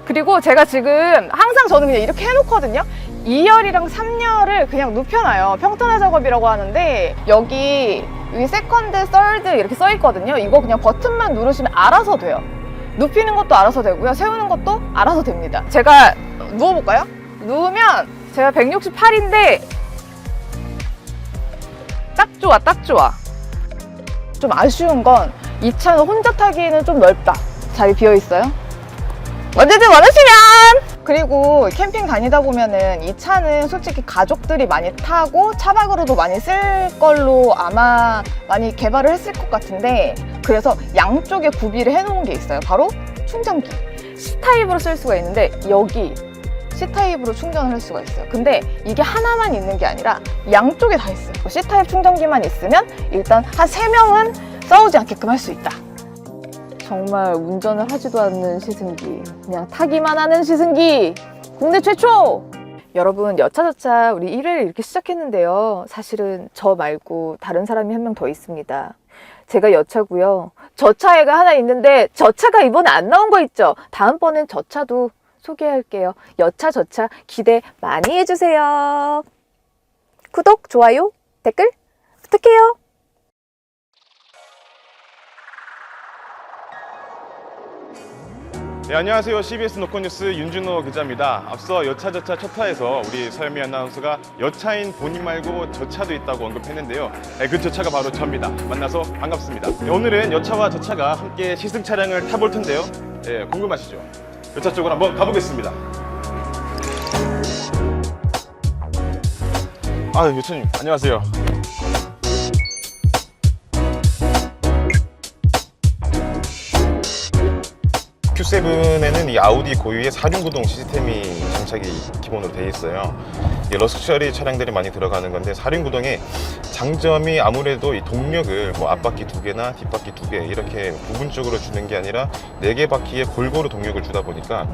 [SPEAKER 3] 그리고 제가 지금 항상 저는 그냥 이렇게 해놓거든요. 2열이랑 3열을 그냥 눕혀놔요. 평탄화 작업이라고 하는데 여기 위 세컨드, 서드 이렇게 써 있거든요. 이거 그냥 버튼만 누르시면 알아서 돼요. 눕히는 것도 알아서 되고요. 세우는 것도 알아서 됩니다. 제가 누워볼까요? 누우면 제가 168인데 딱 좋아, 딱 좋아. 좀 아쉬운 건 이 차는 혼자 타기에는 좀 넓다. 자리 비어 있어요. 언제든 원하시면! 그리고 캠핑 다니다 보면은 이 차는 솔직히 가족들이 많이 타고 차박으로도 많이 쓸 걸로 아마 많이 개발을 했을 것 같은데, 그래서 양쪽에 구비를 해놓은 게 있어요. 바로 충전기. C타입으로 쓸 수가 있는데 여기 C타입으로 충전을 할 수가 있어요. 근데 이게 하나만 있는 게 아니라 양쪽에 다 있어요. C타입 충전기만 있으면 일단 한 3명은 싸우지 않게끔 할 수 있다. 정말 운전을 하지도 않는 시승기, 그냥 타기만 하는 시승기, 국내 최초! 여러분, 여차저차 우리 1회를 이렇게 시작했는데요. 사실은 저 말고 다른 사람이 한 명 더 있습니다. 제가 여차고요. 저 차가 하나 있는데 저 차가 이번에 안 나온 거 있죠? 다음번엔 저 차도
[SPEAKER 8] 소개할게요. 여차저차 기대 많이 해주세요. 구독, 좋아요, 댓글 부탁해요.
[SPEAKER 1] 네, 안녕하세요. CBS 노컷뉴스 윤준호 기자입니다. 앞서 여차저차 첫 화에서 우리 서현미 아나운서가 여차인 본인 말고 저차도 있다고 언급했는데요. 네, 그 저차가 바로 저입니다. 만나서 반갑습니다. 네, 오늘은 여차와 저차가 함께 시승 차량을 타볼 텐데요. 네, 궁금하시죠? 여차 쪽으로 한번 가보겠습니다. 아, 여차님 안녕하세요. Q7에는 이 아우디 고유의 4륜구동 시스템이 장착이 기본으로 되어 있어요. 이게 럭셔리 차량들이 많이 들어가는 건데 4륜구동의 장점이 아무래도 이 동력을 뭐 앞바퀴 2개나 뒷바퀴 2개 이렇게 부분적으로 주는 게 아니라 4개 바퀴에 골고루 동력을 주다 보니까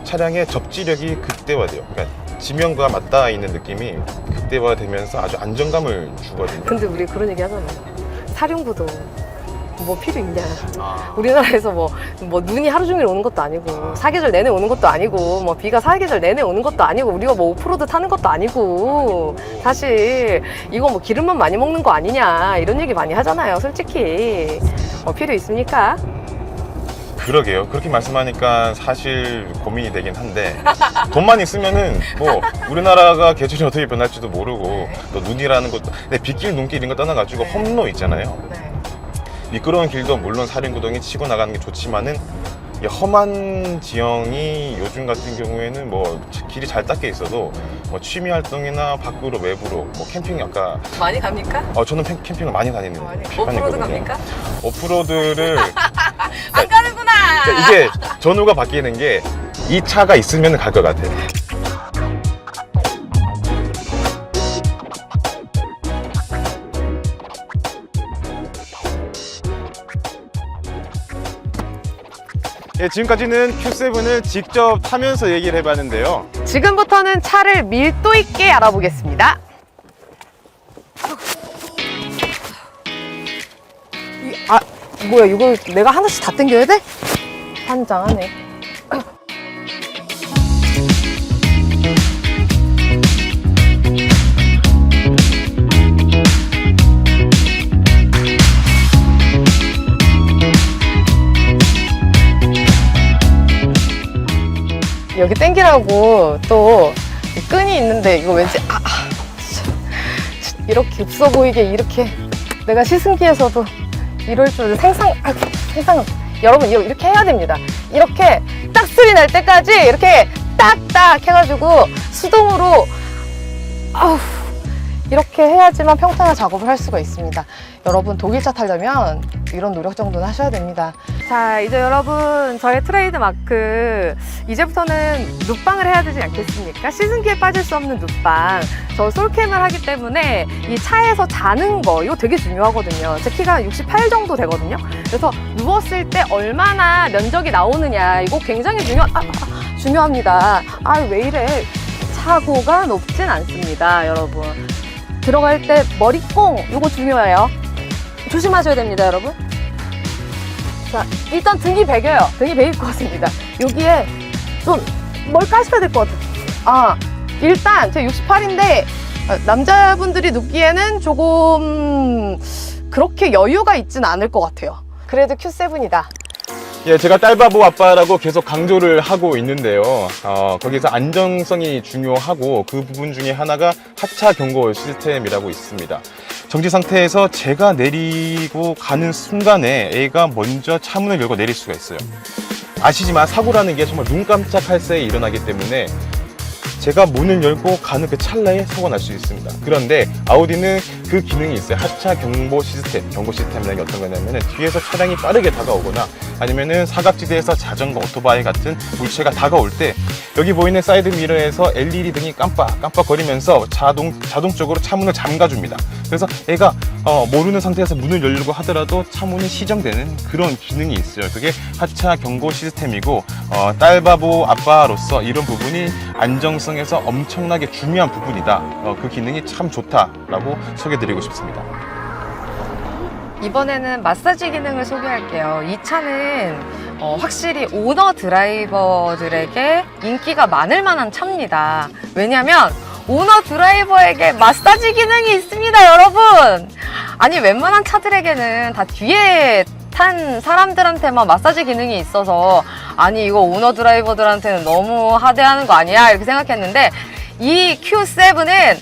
[SPEAKER 1] 차량의 접지력이 극대화돼요. 그러니까 지면과 맞닿아 있는 느낌이 극대화되면서 아주 안정감을 주거든요.
[SPEAKER 8] 근데 우리 그런 얘기 하잖아. 사륜구도 뭐 필요 있냐. 우리나라에서 뭐 눈이 하루 종일 오는 것도 아니고 사계절 내내 오는 것도 아니고 뭐 비가 사계절 내내 오는 것도 아니고 우리가 뭐 오프로드 타는 것도 아니고 사실 이거 뭐 기름만 많이 먹는 거 아니냐 이런 얘기 많이 하잖아요. 솔직히 뭐 필요 있습니까?
[SPEAKER 1] 그러게요. 그렇게 말씀하니까 사실 고민이 되긴 한데 돈만 있으면은 뭐 우리나라가 계절이 어떻게 변할지도 모르고 또 눈이라는 것도 근데 빗길 눈길 이런 거 떠나가지고 험로 있잖아요. 미끄러운 길도 물론 사륜구동이 치고 나가는 게 좋지만은 이 험한 지형이 요즘 같은 경우에는 뭐 길이 잘 닦여 있어도 뭐 취미 활동이나 밖으로 외부로 뭐 캠핑 아까
[SPEAKER 8] 많이 갑니까?
[SPEAKER 1] 저는 캠핑을 많이 다니는
[SPEAKER 8] 오프로드
[SPEAKER 1] 편이거든요.
[SPEAKER 8] 갑니까?
[SPEAKER 1] 오프로드를
[SPEAKER 8] 안 가는구나.
[SPEAKER 1] 그러니까 이게 전후가 바뀌는 게 이 차가 있으면 갈 것 같아요. 예, 지금까지는 Q7을 직접 타면서 얘기를 해봤는데요.
[SPEAKER 3] 지금부터는 차를 밀도 있게 알아보겠습니다. 뭐야 이거 내가 하나씩 다 당겨야 돼? 환장하네. 여기 땡기라고 또 끈이 있는데 이거 왠지 이렇게 없어 보이게 이렇게 내가 시승기에서도 이럴 줄 상상 여러분 이렇게 해야 됩니다. 이렇게 딱 소리 날 때까지 이렇게 딱딱 해가지고 수동으로 이렇게 해야지만 평탄화 작업을 할 수가 있습니다. 여러분 독일차 타려면 이런 노력 정도는 하셔야 됩니다. 자, 이제 여러분 저의 트레이드 마크 이제부터는 눕방을 해야 되지 않겠습니까? 시승기에 빠질 수 없는 눕방. 저 솔캠을 하기 때문에 이 차에서 자는 거 이거 되게 중요하거든요. 제 키가 68 정도 되거든요. 그래서 누웠을 때 얼마나 면적이 나오느냐 이거 굉장히 중요합니다. 왜 이래? 차고가 높진 않습니다, 여러분. 들어갈 때 머리뽕 이거 중요해요. 조심하셔야 됩니다, 여러분. 자, 일단 등이 베겨요. 등이 베일 것 같습니다. 여기에 좀 뭘 까셔야 될 것 같아요. 일단 제가 68인데 남자분들이 눕기에는 조금 그렇게 여유가 있진 않을 것 같아요. 그래도 Q7이다.
[SPEAKER 1] 예, 제가 딸바보 아빠라고 계속 강조를 하고 있는데요. 거기서 안정성이 중요하고 그 부분 중에 하나가 하차 경고 시스템이라고 있습니다. 정지 상태에서 제가 내리고 가는 순간에 A가 먼저 차문을 열고 내릴 수가 있어요. 아시지만 사고라는 게 정말 눈 깜짝할 새에 일어나기 때문에 제가 문을 열고 가는 그 찰나에 사고가 날 수 있습니다. 그런데 아우디는 그 기능이 있어요. 하차 경보 시스템. 경보 시스템이라는 게 어떤 거냐면은 뒤에서 차량이 빠르게 다가오거나 아니면은 사각지대에서 자전거, 오토바이 같은 물체가 다가올 때 여기 보이는 사이드 미러에서 LED 등이 깜빡거리면서 자동적으로 차문을 잠가줍니다. 그래서 애가 모르는 상태에서 문을 열려고 하더라도 차문이 시정되는 그런 기능이 있어요. 그게 하차 경고 시스템이고 딸바보 아빠로서 이런 부분이 안정성에서 엄청나게 중요한 부분이다. 그 기능이 참 좋다라고 소개드리고 싶습니다.
[SPEAKER 3] 이번에는 마사지 기능을 소개할게요. 이 차는
[SPEAKER 8] 확실히 오너 드라이버들에게 인기가 많을 만한 차입니다. 왜냐면 오너 드라이버에게 마사지 기능이 있습니다, 여러분. 아니, 웬만한 차들에게는 다 뒤에 탄 사람들한테만 마사지 기능이 있어서 아니 이거 오너 드라이버들한테는 너무 하대하는 거 아니야 이렇게 생각했는데 이 Q7은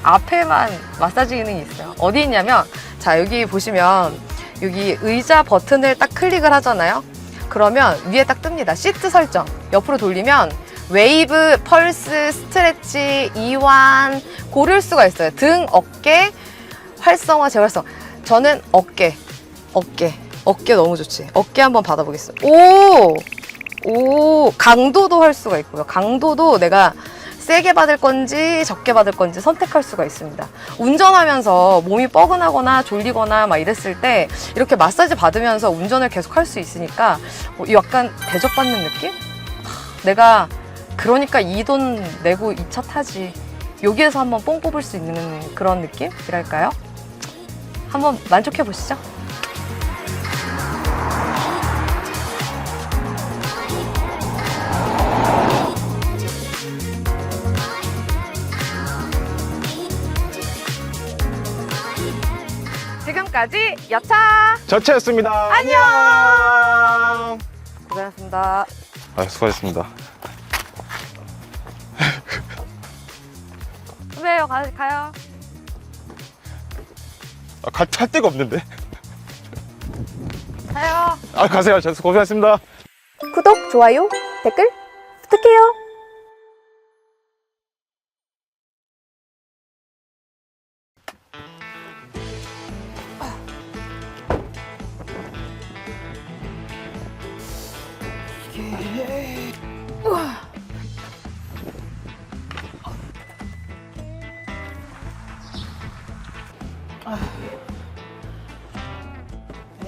[SPEAKER 8] 앞에만 마사지 기능이 있어요. 어디 있냐면 자, 여기 보시면 여기 의자 버튼을 딱 클릭을 하잖아요. 그러면 위에 딱 뜹니다. 시트 설정. 옆으로 돌리면 웨이브, 펄스, 스트레치, 이완 고를 수가 있어요. 등, 어깨, 활성화, 재활성. 저는 어깨 너무 좋지. 어깨 한번 받아보겠습니다. 오, 강도도 할 수가 있고요. 강도도 내가 세게 받을 건지 적게 받을 건지 선택할 수가 있습니다. 운전하면서 몸이 뻐근하거나 졸리거나 막 이랬을 때 이렇게 마사지 받으면서 운전을 계속 할 수 있으니까 약간 대접받는 느낌? 내가 그러니까 이 돈 내고 이 차 타지. 여기에서 한번 뽕 뽑을 수 있는 그런 느낌이랄까요? 한번 만족해 보시죠. 지금까지 여차
[SPEAKER 1] 저차였습니다.
[SPEAKER 8] 안녕. 고생하셨습니다.
[SPEAKER 1] 수고하셨습니다.
[SPEAKER 8] 선배요, 가요.
[SPEAKER 1] 탈 데가 없는데.
[SPEAKER 8] 가요.
[SPEAKER 1] 가세요. 고생하셨습니다.
[SPEAKER 9] 구독, 좋아요, 댓글 부탁해요.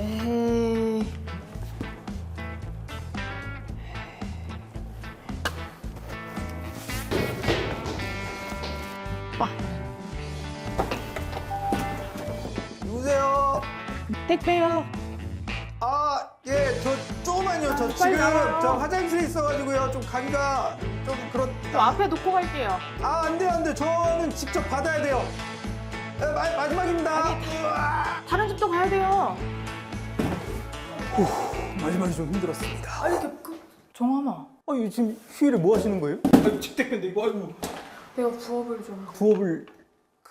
[SPEAKER 3] 에이.
[SPEAKER 6] 누구세요?
[SPEAKER 3] 택배요.
[SPEAKER 6] 예, 저 조금만요. 저 지금 저 화장실에 있어가지고요. 좀 가기가 좀 그렇다.
[SPEAKER 3] 저 앞에 놓고 갈게요.
[SPEAKER 6] 안 돼요. 저는 직접 받아야 돼요. 마지막입니다.
[SPEAKER 3] 다른 집도 가야 돼요.
[SPEAKER 6] 마지막이 좀 힘들었습니다.
[SPEAKER 3] 아니, 정함아.
[SPEAKER 6] 지금 휴일에 뭐 하시는 거예요? 직택근데 이거
[SPEAKER 3] 내가 부업을 좀.
[SPEAKER 6] 부업을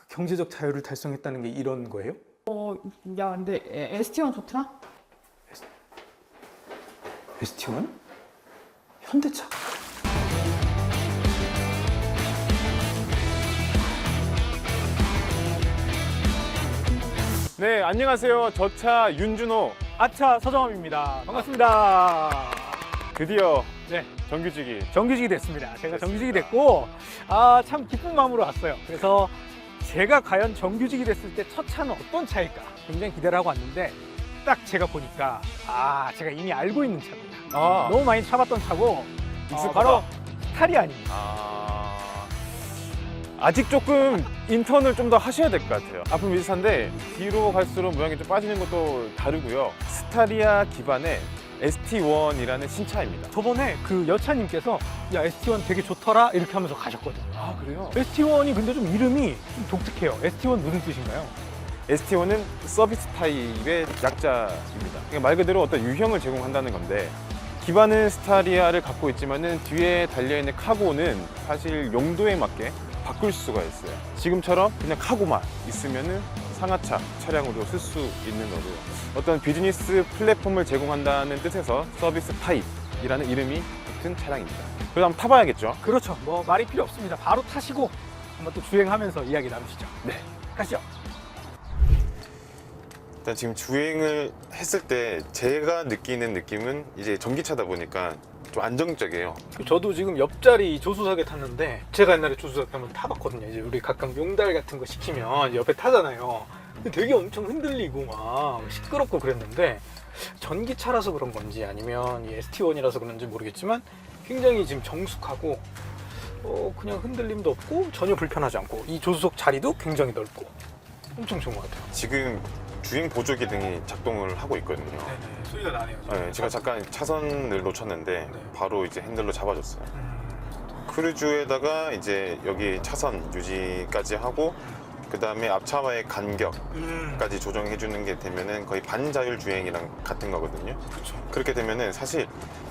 [SPEAKER 6] 경제적 자유를 달성했다는 게 이런 거예요?
[SPEAKER 3] 야, 근데 ST1 좋더라?
[SPEAKER 6] ST1? 현대차.
[SPEAKER 1] 네, 안녕하세요. 저차 윤준호.
[SPEAKER 4] 아차 서정함입니다. 반갑습니다.
[SPEAKER 1] 드디어
[SPEAKER 4] 네,
[SPEAKER 1] 정규직이.
[SPEAKER 4] 정규직이 됐습니다. 제가 정규직이 됐고 참 기쁜 마음으로 왔어요. 그래서 제가 과연 정규직이 됐을 때 첫 차는 어떤 차일까 굉장히 기대를 하고 왔는데 딱 제가 보니까 제가 이미 알고 있는 차입니다. 너무 많이 타봤던 차고 바로 스타리아입니다.
[SPEAKER 1] 아직 조금 인턴을 좀 더 하셔야 될 것 같아요. 앞은 비슷한데 뒤로 갈수록 모양이 좀 빠지는 것도 다르고요. 스타리아 기반의 ST1이라는 신차입니다.
[SPEAKER 4] 저번에 그 여차님께서 야 ST1 되게 좋더라 이렇게 하면서 가셨거든요.
[SPEAKER 1] 그래요?
[SPEAKER 4] ST1이 근데 좀 이름이 좀 독특해요. ST1 무슨 뜻인가요?
[SPEAKER 1] ST1은 서비스 타입의 약자입니다. 그러니까 말 그대로 어떤 유형을 제공한다는 건데 기반은 스타리아를 갖고 있지만은 뒤에 달려있는 카고는 사실 용도에 맞게 바꿀 수가 있어요. 지금처럼 그냥 카고만 있으면은 상하차 차량으로 쓸 수 있는 거고요. 어떤 비즈니스 플랫폼을 제공한다는 뜻에서 서비스 타입이라는 이름이 붙은 차량입니다. 그럼 한번 타봐야겠죠?
[SPEAKER 4] 그렇죠. 뭐 말이 필요 없습니다. 바로 타시고 한번 또 주행하면서 이야기 나누시죠.
[SPEAKER 1] 네.
[SPEAKER 4] 가시죠.
[SPEAKER 1] 일단 지금 주행을 했을 때 제가 느끼는 느낌은 이제 전기차다 보니까 좀 안정적이에요.
[SPEAKER 4] 저도 지금 옆자리 조수석에 탔는데 제가 옛날에 조수석에 한번 타봤거든요. 이제 우리 가끔 용달 같은 거 시키면 옆에 타잖아요. 근데 되게 엄청 흔들리고 막 시끄럽고 그랬는데 전기차라서 그런 건지 아니면 이 ST1이라서 그런지 모르겠지만 굉장히 지금 정숙하고 그냥 흔들림도 없고 전혀 불편하지 않고 이 조수석 자리도 굉장히 넓고 엄청 좋은 것 같아요.
[SPEAKER 1] 지금 주행 보조 기능이 작동을 하고 있거든요.
[SPEAKER 4] 네네. 소리가 나네요.
[SPEAKER 1] 네, 제가 잠깐 차선을 놓쳤는데
[SPEAKER 4] 네.
[SPEAKER 1] 바로 이제 핸들로 잡아줬어요. 크루즈에다가 이제 여기 차선 유지까지 하고 그 다음에 앞차와의 간격까지 조정해 주는 게 되면은 거의 반자율 주행이랑 같은 거거든요.
[SPEAKER 4] 그렇죠.
[SPEAKER 1] 그렇게 되면은 사실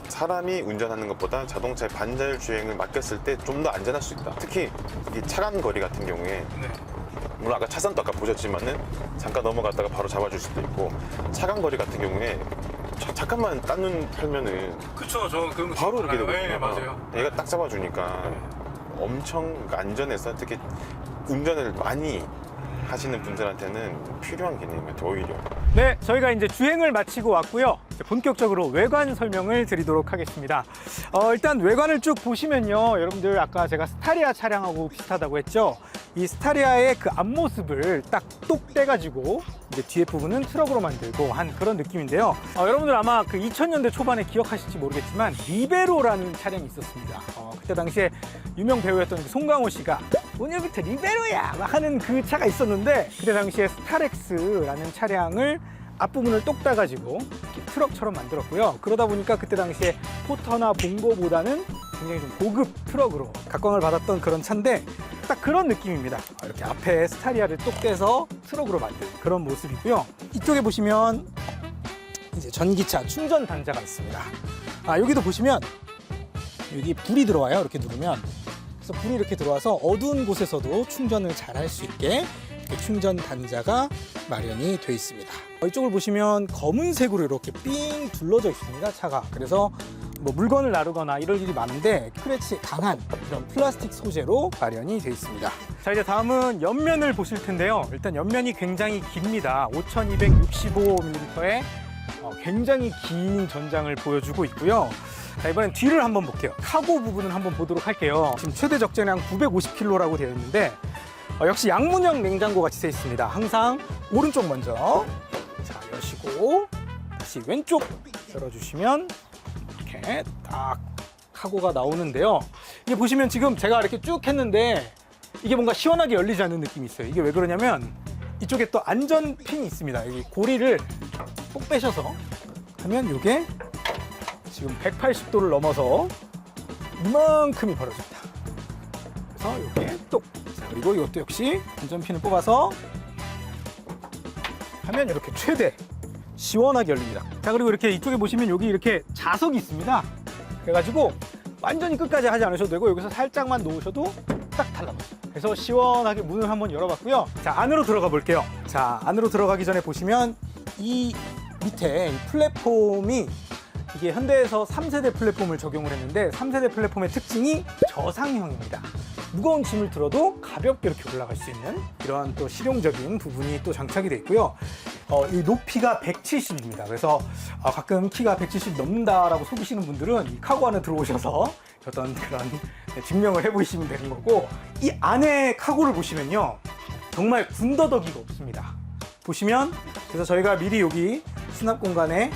[SPEAKER 1] 사람이 운전하는 것보다 자동차의 반자율 주행을 맡겼을 때 좀 더 안전할 수 있다. 특히 이 차간 거리 같은 경우에
[SPEAKER 4] 네.
[SPEAKER 1] 물론 아까 차선도 아까 보셨지만은 잠깐 넘어갔다가 바로 잡아줄 수도 있고 차간 거리 같은 경우에 잠깐만 딴눈 팔면은
[SPEAKER 4] 그렇죠. 저 그런 거
[SPEAKER 1] 바로 이렇게
[SPEAKER 4] 알아요.
[SPEAKER 1] 되거든요.
[SPEAKER 4] 네, 맞아요.
[SPEAKER 1] 얘가 딱 잡아주니까 엄청 안전해서 특히 운전을 많이 하시는 분들한테는 필요한 개념인 것 같아요, 오히려.
[SPEAKER 6] 네, 저희가 이제 주행을 마치고 왔고요. 이제 본격적으로 외관 설명을 드리도록 하겠습니다. 일단 외관을 쭉 보시면요. 여러분들 아까 제가 스타리아 차량하고 비슷하다고 했죠. 이 스타리아의 그 앞모습을 딱 똑 떼가지고 이제 뒤에 부분은 트럭으로 만들고 한 그런 느낌인데요. 여러분들 아마 그 2000년대 초반에 기억하실지 모르겠지만 리베로라는 차량이 있었습니다. 그때 당시에 유명 배우였던 그 송강호 씨가 오늘부터 리베로야 막 하는 그 차가 있었는데 그때 당시에 스타렉스라는 차량을 앞부분을 똑 따가지고 이렇게 트럭처럼 만들었고요. 그러다 보니까 그때 당시에 포터나 봉고보다는 굉장히 좀 고급 트럭으로 각광을 받았던 그런 차인데 딱 그런 느낌입니다. 이렇게 앞에 스타리아를 똑 떼서 트럭으로 만든 그런 모습이고요. 이쪽에 보시면 이제 전기차 충전 단자가 있습니다. 여기도 보시면 여기 불이 들어와요. 이렇게 누르면 그래서 불이 이렇게 들어와서 어두운 곳에서도 충전을 잘 할 수 있게 이렇게 충전 단자가 마련이 되어 있습니다. 이쪽을 보시면 검은색으로 이렇게 삥 둘러져 있습니다. 차가. 그래서 뭐 물건을 나르거나 이럴 일이 많은데 스크래치 강한 이런 플라스틱 소재로 마련이 되어 있습니다. 자, 이제 다음은 옆면을 보실 텐데요. 일단 옆면이 굉장히 깁니다. 5265mm의 굉장히 긴 전장을 보여주고 있고요. 자, 이번엔 뒤를 한번 볼게요. 카고 부분을 한번 보도록 할게요. 지금 최대 적재량 950kg라고 되어 있는데 역시 양문형 냉장고 같이 되어 있습니다. 항상 오른쪽 먼저 자 여시고 다시 왼쪽 열어주시면 이렇게 딱 카고가 나오는데요. 이게 보시면 지금 제가 이렇게 쭉 했는데 이게 뭔가 시원하게 열리지 않는 느낌이 있어요. 이게 왜 그러냐면 이쪽에 또 안전핀이 있습니다. 여기 고리를 꼭 빼셔서 하면 이게 지금 180도를 넘어서 이만큼이 벌어집니다. 그래서 이게 또 그리고 이것도 역시 안전핀을 뽑아서 하면 이렇게 최대 시원하게 열립니다. 자, 그리고 이렇게 이쪽에 보시면 여기 이렇게 자석이 있습니다. 그래가지고 완전히 끝까지 하지 않으셔도 되고 여기서 살짝만 놓으셔도 딱 달라붙어요. 그래서 시원하게 문을 한번 열어봤고요. 자, 안으로 들어가 볼게요. 자, 안으로 들어가기 전에 보시면 이 밑에 이 플랫폼이 이게 현대에서 3세대 플랫폼을 적용을 했는데 3세대 플랫폼의 특징이 저상형입니다. 무거운 짐을 들어도 가볍게 이렇게 올라갈 수 있는 이러한 또 실용적인 부분이 또 장착이 되어 있고요. 이 높이가 170입니다. 그래서 가끔 키가 170 넘는다라고 속이시는 분들은 이 카고 안에 들어오셔서 어떤 그런 증명을 해보시면 되는 거고, 이 안에 카고를 보시면요 정말 군더더기가 없습니다. 보시면 그래서 저희가 미리 여기 수납 공간에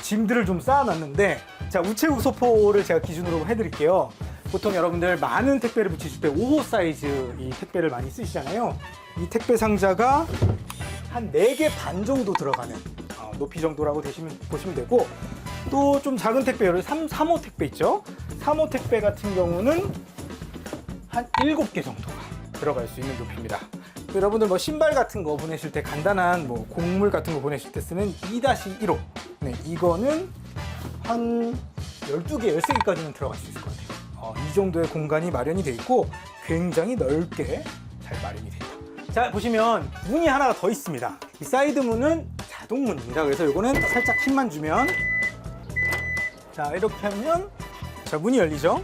[SPEAKER 6] 짐들을 좀 쌓아놨는데, 자, 우체국 소포를 제가 기준으로 해드릴게요. 보통 여러분들 많은 택배를 붙이실 때 5호 사이즈 이 택배를 많이 쓰시잖아요. 이 택배 상자가 한 4개 반 정도 들어가는 높이 정도라고 보시면 되고, 또 좀 작은 택배, 3호 택배 있죠? 3호 택배 같은 경우는 한 7개 정도가 들어갈 수 있는 높이입니다. 여러분들 뭐 신발 같은 거 보내실 때, 간단한 뭐 곡물 같은 거 보내실 때 쓰는 2-1호, 네, 이거는 한 12개, 13개까지는 들어갈 수 있을 것 같아요. 이 정도의 공간이 마련이 되어 있고 굉장히 넓게 잘 마련이 되어 있다. 자, 보시면 문이 하나가 더 있습니다. 이 사이드 문은 자동 문입니다. 그래서 이거는 살짝 힘만 주면, 자, 이렇게 하면 자, 문이 열리죠.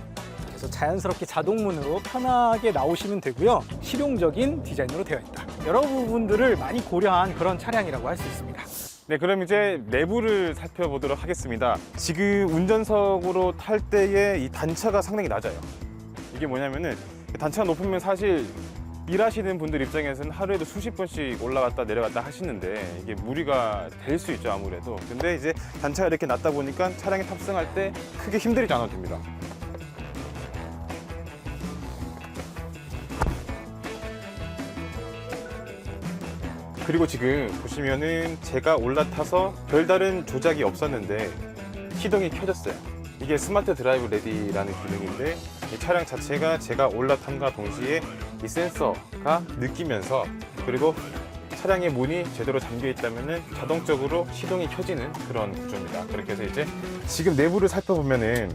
[SPEAKER 6] 그래서 자연스럽게 자동문으로 편하게 나오시면 되고요. 실용적인 디자인으로 되어 있다. 여러 부분들을 많이 고려한 그런 차량이라고 할 수 있습니다.
[SPEAKER 1] 네, 그럼 이제 내부를 살펴보도록 하겠습니다. 지금 운전석으로 탈 때의 이 단차가 상당히 낮아요. 이게 뭐냐면은 단차가 높으면 사실 일하시는 분들 입장에서는 하루에도 수십 번씩 올라갔다 내려갔다 하시는데 이게 무리가 될 수 있죠, 아무래도. 근데 이제 단차가 이렇게 낮다 보니까 차량에 탑승할 때 크게 힘들이지 않아도 됩니다. 그리고 지금 보시면은 제가 올라타서 별다른 조작이 없었는데 시동이 켜졌어요. 이게 스마트 드라이브 레디라는 기능인데 이 차량 자체가 제가 올라탐과 동시에 이 센서가 느끼면서, 그리고 차량의 문이 제대로 잠겨 있다면은 자동적으로 시동이 켜지는 그런 구조입니다. 그렇게 해서 이제 지금 내부를 살펴보면은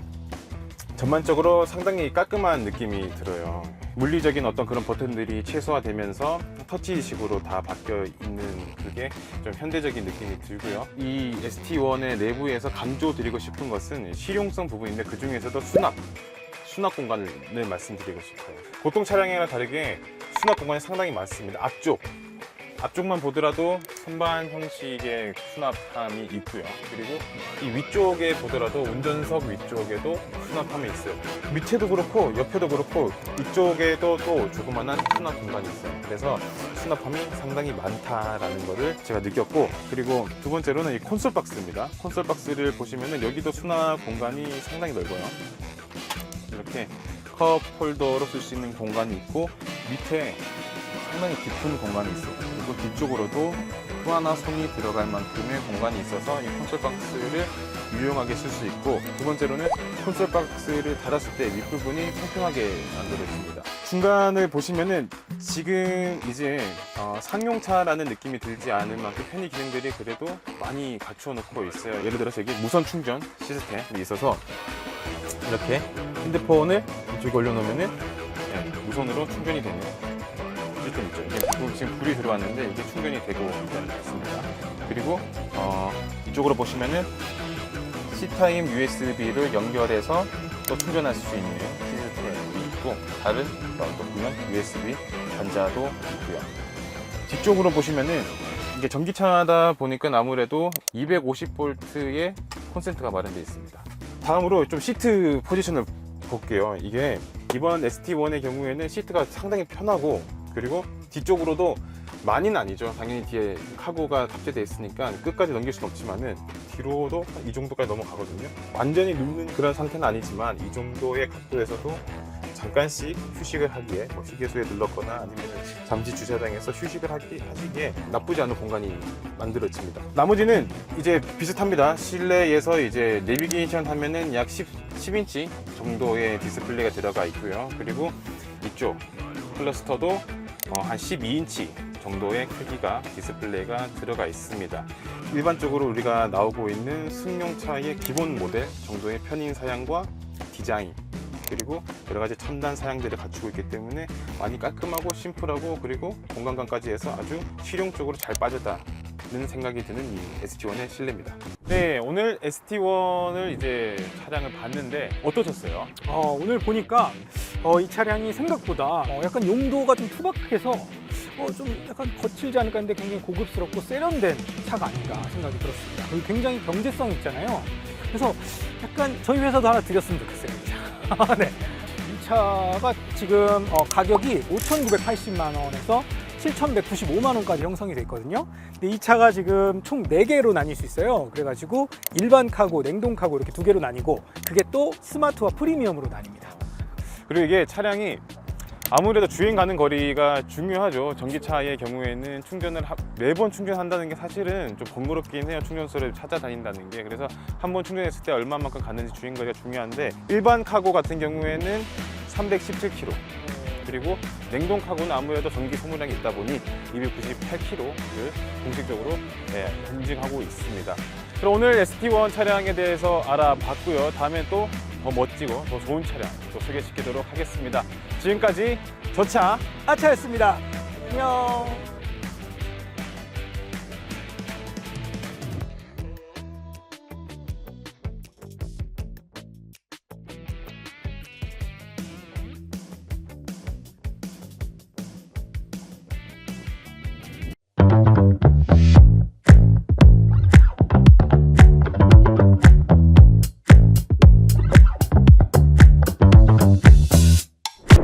[SPEAKER 1] 전반적으로 상당히 깔끔한 느낌이 들어요. 물리적인 어떤 그런 버튼들이 최소화되면서 터치식으로 다 바뀌어 있는 그게 좀 현대적인 느낌이 들고요. 이 ST1의 내부에서 강조드리고 싶은 것은 실용성 부분인데, 그 중에서도 수납 공간을 말씀드리고 싶어요. 보통 차량이랑 다르게 수납 공간이 상당히 많습니다. 앞쪽만 보더라도 선반 형식의 수납함이 있고요. 그리고 이 위쪽에 보더라도 운전석 위쪽에도 수납함이 있어요. 밑에도 그렇고 옆에도 그렇고 이쪽에도 또 조그만한 수납 공간이 있어요. 그래서 수납함이 상당히 많다라는 거를 제가 느꼈고, 그리고 두 번째로는 이 콘솔 박스입니다. 콘솔 박스를 보시면은 여기도 수납 공간이 상당히 넓어요. 이렇게 컵 홀더로 쓸 수 있는 공간이 있고, 밑에 상당히 깊은 공간이 있어요. 그리고 뒤쪽으로도 또 하나 손이 들어갈 만큼의 공간이 있어서 이 콘솔 박스를 유용하게 쓸 수 있고, 두 번째로는 콘솔 박스를 닫았을 때 윗부분이 평평하게 만들어집니다. 중간을 보시면은 지금 이제 상용차라는 느낌이 들지 않을 만큼 편의 기능들이 그래도 많이 갖추어 놓고 있어요. 예를 들어서 여기 무선 충전 시스템이 있어서 이렇게 핸드폰을 이쪽에 올려놓으면은 무선으로 충전이 되는 시스템 있죠. 이게 지금 불이 들어왔는데 이게 충전이 되고 있습니다. 그리고 이쪽으로 보시면은 C타입 USB를 연결해서 또 충전할 수 있는 시스템이 있고, 다른 또 보면 USB 단자도 있고요. 뒤쪽으로 보시면은 이게 전기차다 보니까 아무래도 250V의 콘센트가 마련되어 있습니다. 다음으로 좀 시트 포지션을 볼게요. 이게 이번 ST1의 경우에는 시트가 상당히 편하고, 그리고 뒤쪽으로도 많이는 아니죠. 당연히 뒤에 카고가 탑재되어 있으니까 끝까지 넘길 수는 없지만은 뒤로도 이 정도까지 넘어가거든요. 완전히 눕는 그런 상태는 아니지만 이 정도의 각도에서도 잠깐씩 휴식을 하기에 휴게소에 눌렀거나 아니면 잠시 주차장에서 휴식을 하시기에 나쁘지 않은 공간이 만들어집니다. 나머지는 이제 비슷합니다. 실내에서 이제 내비게이션 하면은 약 10인치 정도의 디스플레이가 들어가 있고요. 그리고 이쪽 클러스터도 한 12인치 정도의 크기가 디스플레이가 들어가 있습니다. 일반적으로 우리가 나오고 있는 승용차의 기본 모델 정도의 편인 사양과 디자인, 그리고 여러 가지 첨단 사양들을 갖추고 있기 때문에 많이 깔끔하고 심플하고, 그리고 공간감까지 해서 아주 실용적으로 잘 빠졌다는 생각이 드는 이 ST1의 실내입니다. 네, 오늘 ST1을 이제 차량을 봤는데 어떠셨어요?
[SPEAKER 6] 오늘 보니까 이 차량이 생각보다 약간 용도가 좀 투박해서 좀 약간 거칠지 않을까 했는데 굉장히 고급스럽고 세련된 차가 아닌가 생각이 들었습니다. 그리고 굉장히 경제성 있잖아요. 그래서 약간 저희 회사도 하나 드렸으면 좋겠어요, 이 차. 네. 이 차가 지금 가격이 5,980만 원에서 7,195만 원까지 형성이 돼 있거든요. 근데 이 차가 지금 총 4개로 나뉠 수 있어요. 그래가지고 일반 카고, 냉동 카고 이렇게 2개로 나뉘고, 그게 또 스마트와 프리미엄으로 나뉩니다.
[SPEAKER 1] 그리고 이게 차량이 아무래도 주행 가는 거리가 중요하죠. 전기차의 경우에는 매번 충전한다는 게 사실은 좀 번거롭긴 해요. 충전소를 찾아다닌다는 게. 그래서 한번 충전했을 때 얼마만큼 가는지 주행 거리가 중요한데, 일반 카고 같은 경우에는 317km, 그리고 냉동 카고는 아무래도 전기 소모량이 있다 보니 298km를 공식적으로 인증하고 있습니다. 그럼 오늘 ST1 차량에 대해서 알아봤고요. 다음에 또 더 멋지고 더 좋은 차량 또 소개시키도록 하겠습니다. 지금까지 저차
[SPEAKER 6] 아차였습니다. 안녕.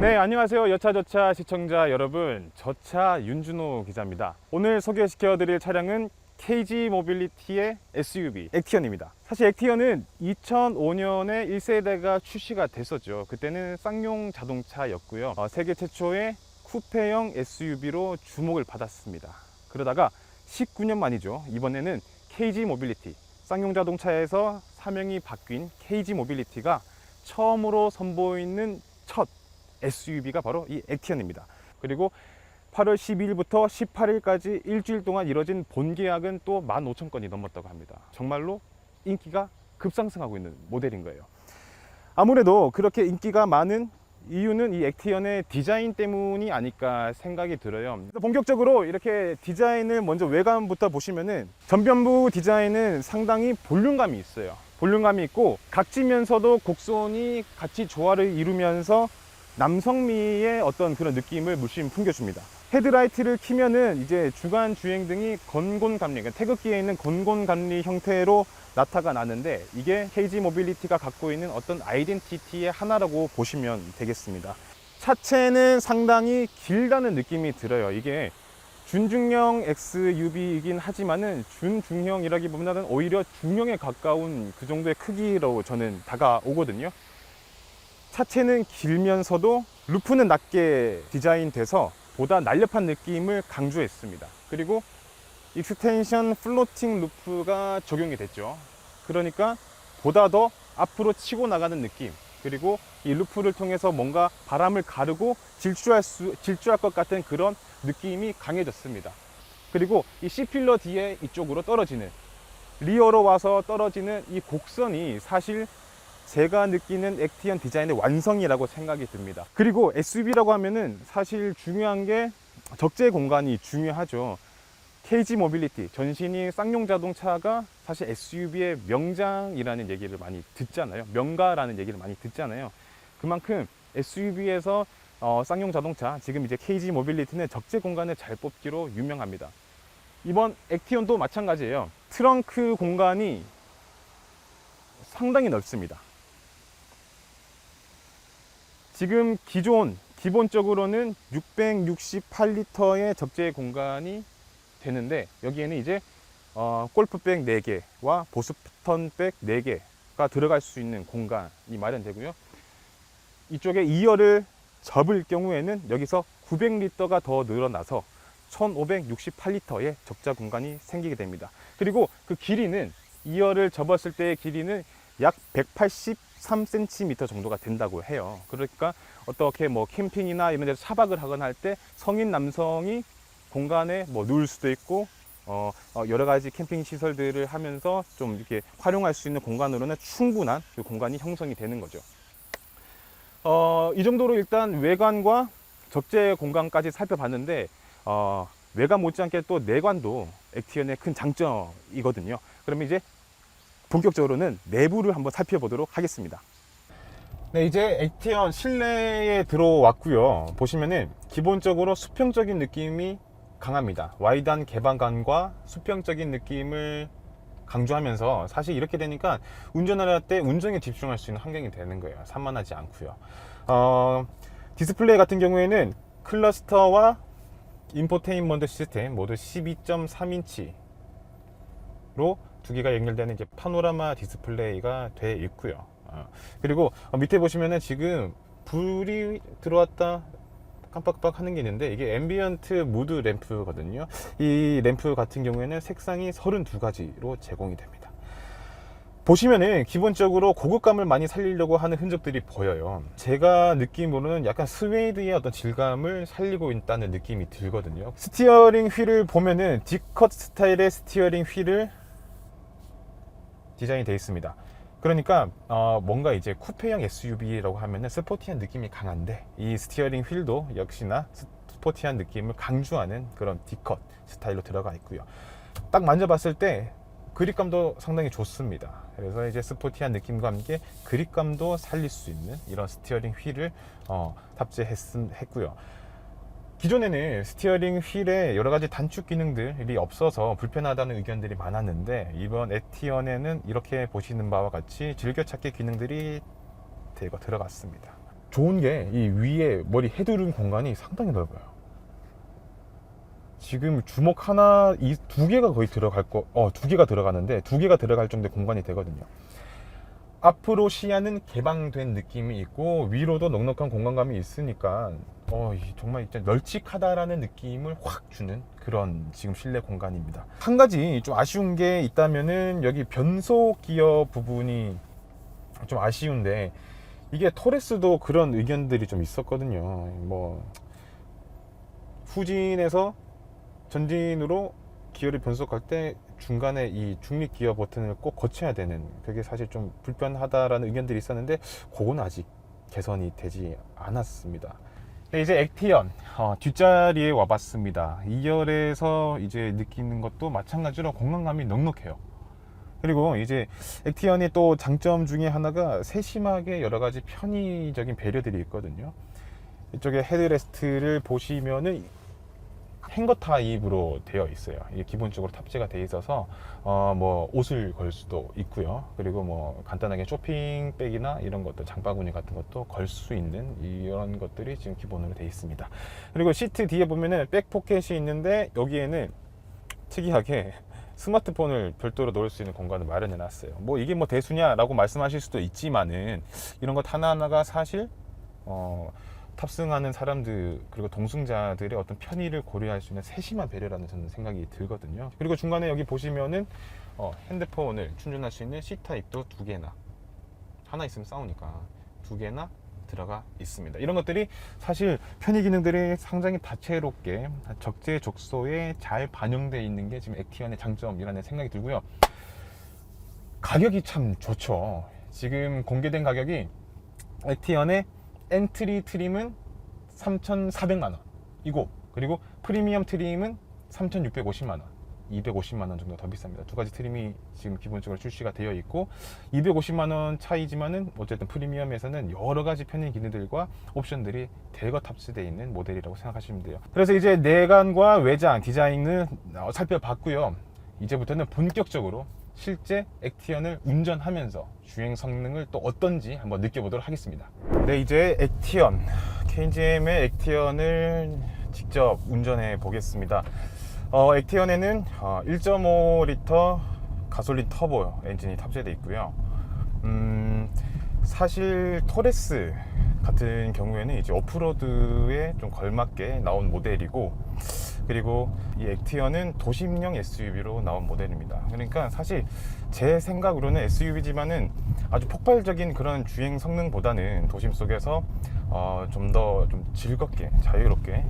[SPEAKER 1] 네, 안녕하세요. 여차저차 시청자 여러분, 저차 윤준호 기자입니다. 오늘 소개시켜드릴 차량은 KG 모빌리티의 SUV 액티언입니다. 사실 액티언은 2005년에 1세대가 출시가 됐었죠. 그때는 쌍용 자동차였고요. 세계 최초의 쿠페형 SUV로 주목을 받았습니다. 그러다가 19년 만이죠. 이번에는 KG 모빌리티, 쌍용 자동차에서 사명이 바뀐 KG 모빌리티가 처음으로 선보이는 첫 SUV가 바로 이 액티언입니다. 그리고 8월 12일부터 18일까지 일주일 동안 이뤄진 본계약은 또 15,000건이 넘었다고 합니다. 정말로 인기가 급상승하고 있는 모델인 거예요. 아무래도 그렇게 인기가 많은 이유는 이 액티언의 디자인 때문이 아닐까 생각이 들어요. 본격적으로 이렇게 디자인을 먼저 외관부터 보시면은 전면부 디자인은 상당히 볼륨감이 있어요. 볼륨감이 있고 각지면서도 곡선이 같이 조화를 이루면서 남성미의 어떤 그런 느낌을 물씬 풍겨줍니다. 헤드라이트를 켜면은 이제 주간 주행등이 건곤감리, 그러니까 태극기에 있는 건곤감리 형태로 나타가 나는데 이게 KG 모빌리티가 갖고 있는 어떤 아이덴티티의 하나라고 보시면 되겠습니다. 차체는 상당히 길다는 느낌이 들어요. 이게 준중형 SUV이긴 하지만은 준중형이라기보다는 오히려 중형에 가까운 그 정도의 크기로 저는 다가오거든요. 차체는 길면서도 루프는 낮게 디자인돼서 보다 날렵한 느낌을 강조했습니다. 그리고 익스텐션 플로팅 루프가 적용이 됐죠. 그러니까 보다 더 앞으로 치고 나가는 느낌, 그리고 이 루프를 통해서 뭔가 바람을 가르고 질주할 것 같은 그런 느낌이 강해졌습니다. 그리고 이 C필러 뒤에 이쪽으로 떨어지는, 리어로 와서 떨어지는 이 곡선이 사실 제가 느끼는 액티언 디자인의 완성이라고 생각이 듭니다. 그리고 SUV라고 하면은 사실 중요한 게 적재 공간이 중요하죠. KG 모빌리티, 전신이 쌍용 자동차가 사실 SUV의 명장이라는 얘기를 많이 듣잖아요. 명가라는 얘기를 많이 듣잖아요. 그만큼 SUV에서 쌍용 자동차, 지금 이제 KG 모빌리티는 적재 공간을 잘 뽑기로 유명합니다. 이번 액티언도 마찬가지예요. 트렁크 공간이 상당히 넓습니다. 지금 기본적으로는 668리터의 적재 공간이 되는데 여기에는 이제 골프백 4개와 보스턴백 4개가 들어갈 수 있는 공간이 마련되고요. 이쪽에 2열을 접을 경우에는 여기서 900리터가 더 늘어나서 1568리터의 적재 공간이 생기게 됩니다. 그리고 그 길이는 2열을 접었을 때의 길이는 약 183cm 정도가 된다고 해요. 그러니까 어떻게 뭐 캠핑이나 이런 데서 차박을 하거나 할 때 성인 남성이 공간에 뭐 누울 수도 있고 여러 가지 캠핑 시설들을 하면서 좀 이렇게 활용할 수 있는 공간으로는 충분한 그 공간이 형성이 되는 거죠. 이 정도로 일단 외관과 적재 공간까지 살펴봤는데 외관 못지않게 또 내관도 액티언의 큰 장점이거든요. 그러면 이제 본격적으로는 내부를 한번 살펴보도록 하겠습니다. 네, 이제 액티언 실내에 들어왔고요. 보시면은 기본적으로 수평적인 느낌이 강합니다. 와이드한 개방감과 수평적인 느낌을 강조하면서 사실 이렇게 되니까 운전을 할 때 운전에 집중할 수 있는 환경이 되는 거예요. 산만하지 않고요. 디스플레이 같은 경우에는 클러스터와 인포테인먼트 시스템 모두 12.3인치로 두 개가 연결되는 이제 파노라마 디스플레이가 되어 있고요. 그리고 밑에 보시면은 지금 불이 들어왔다 깜빡깜빡 하는 게 있는데 이게 앰비언트 무드 램프거든요. 이 램프 같은 경우에는 색상이 32가지로 제공이 됩니다. 보시면은 기본적으로 고급감을 많이 살리려고 하는 흔적들이 보여요. 제가 느낌으로는 약간 스웨이드의 어떤 질감을 살리고 있다는 느낌이 들거든요. 스티어링 휠을 보면은 D컷 스타일의 스티어링 휠을 디자인이 되어 있습니다. 그러니까 뭔가 이제 쿠페형 SUV라고 하면은 스포티한 느낌이 강한데 이 스티어링 휠도 역시나 스포티한 느낌을 강조하는 그런 D컷 스타일로 들어가 있고요. 딱 만져봤을 때 그립감도 상당히 좋습니다. 그래서 이제 스포티한 느낌과 함께 그립감도 살릴 수 있는 이런 스티어링 휠을 탑재했고요. 기존에는 스티어링 휠에 여러 가지 단축 기능들이 없어서 불편하다는 의견들이 많았는데 이번 액티언에는 이렇게 보시는 바와 같이 즐겨찾기 기능들이 대거 들어갔습니다. 좋은 게 이 위에 머리 헤드룸 공간이 상당히 넓어요. 지금 주먹 하나, 두 개가 거의 들어갈 두 개가 들어가는데 두 개가 들어갈 정도의 공간이 되거든요. 앞으로 시야는 개방된 느낌이 있고 위로도 넉넉한 공간감이 있으니까 정말 진짜 널찍하다라는 느낌을 확 주는 그런 지금 실내 공간입니다. 한 가지 좀 아쉬운 게 있다면은 여기 변속 기어 부분이 좀 아쉬운데, 이게 토레스도 그런 의견들이 좀 있었거든요. 뭐 후진에서 전진으로 기어를 변속할 때 중간에 이 중립 기어 버튼을 꼭 거쳐야 되는, 그게 사실 좀 불편하다라는 의견들이 있었는데 그건 아직 개선이 되지 않았습니다. 이제 액티언 뒷자리에 와봤습니다. 2열에서 이제 느끼는 것도 마찬가지로 공간감이 넉넉해요. 그리고 이제 액티언의 또 장점 중에 하나가 세심하게 여러 가지 편의적인 배려들이 있거든요. 이쪽에 헤드레스트를 보시면은 행거 타입으로 되어 있어요. 이게 기본적으로 탑재가 되어 있어서 뭐 옷을 걸 수도 있고요. 그리고 뭐 간단하게 쇼핑백이나 이런 것들, 장바구니 같은 것도 걸 수 있는 이런 것들이 지금 기본으로 되어 있습니다. 그리고 시트 뒤에 보면은 백 포켓이 있는데 여기에는 특이하게 스마트폰을 별도로 넣을 수 있는 공간을 마련해 놨어요. 뭐 이게 뭐 대수냐라고 말씀하실 수도 있지만은 이런 것 하나하나가 사실 탑승하는 사람들 그리고 동승자들의 어떤 편의를 고려할 수 있는 세심한 배려라는 저는 생각이 들거든요. 그리고 중간에 여기 보시면은 핸드폰을 충전할 수 있는 C타입도 2개나, 하나 있으면 싸우니까 2개나 들어가 있습니다. 이런 것들이 사실 편의 기능들이 상당히 다채롭게 적재적소에 잘 반영되어 있는 게 지금 액티언의 장점이라는 생각이 들고요. 가격이 참 좋죠. 지금 공개된 가격이 액티언의 엔트리 트림은 3,400만 원이고, 그리고 프리미엄 트림은 3,650만 원, 250만 원 정도 더 비쌉니다. 두 가지 트림이 지금 기본적으로 출시가 되어 있고, 250만 원 차이지만은 어쨌든 프리미엄에서는 여러 가지 편의 기능들과 옵션들이 대거 탑재되어 있는 모델이라고 생각하시면 돼요. 그래서 이제 내관과 외장 디자인을 살펴봤고요. 이제부터는 본격적으로 실제 액티언을 운전하면서 주행 성능을 또 어떤지 한번 느껴보도록 하겠습니다. 네, 이제 액티언, KGM의 액티언을 직접 운전해 보겠습니다. 액티언에는 1.5리터 가솔린 터보 엔진이 탑재되어 있고요. 사실 토레스 같은 경우에는 이제 오프로드에 좀 걸맞게 나온 모델이고, 그리고 이 액티언은 도심형 SUV로 나온 모델입니다. 그러니까 사실 제 생각으로는 SUV지만은 아주 폭발적인 그런 주행 성능보다는 도심 속에서 좀 더 좀 즐겁게 자유롭게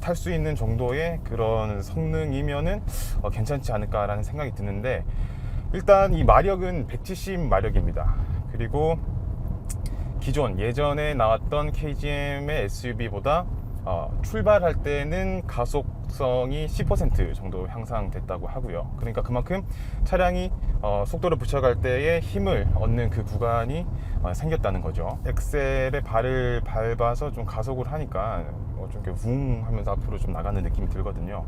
[SPEAKER 1] 탈 수 있는 정도의 그런 성능이면은 괜찮지 않을까라는 생각이 드는데, 일단 이 마력은 170마력입니다. 그리고 기존 예전에 나왔던 KGM의 SUV보다 출발할 때는 가속성이 10% 정도 향상됐다고 하고요. 그러니까 그만큼 차량이 속도를 붙여갈 때에 힘을 얻는 그 구간이 생겼다는 거죠. 엑셀에 발을 밟아서 좀 가속을 하니까 좀 이렇게 웅 하면서 앞으로 좀 나가는 느낌이 들거든요.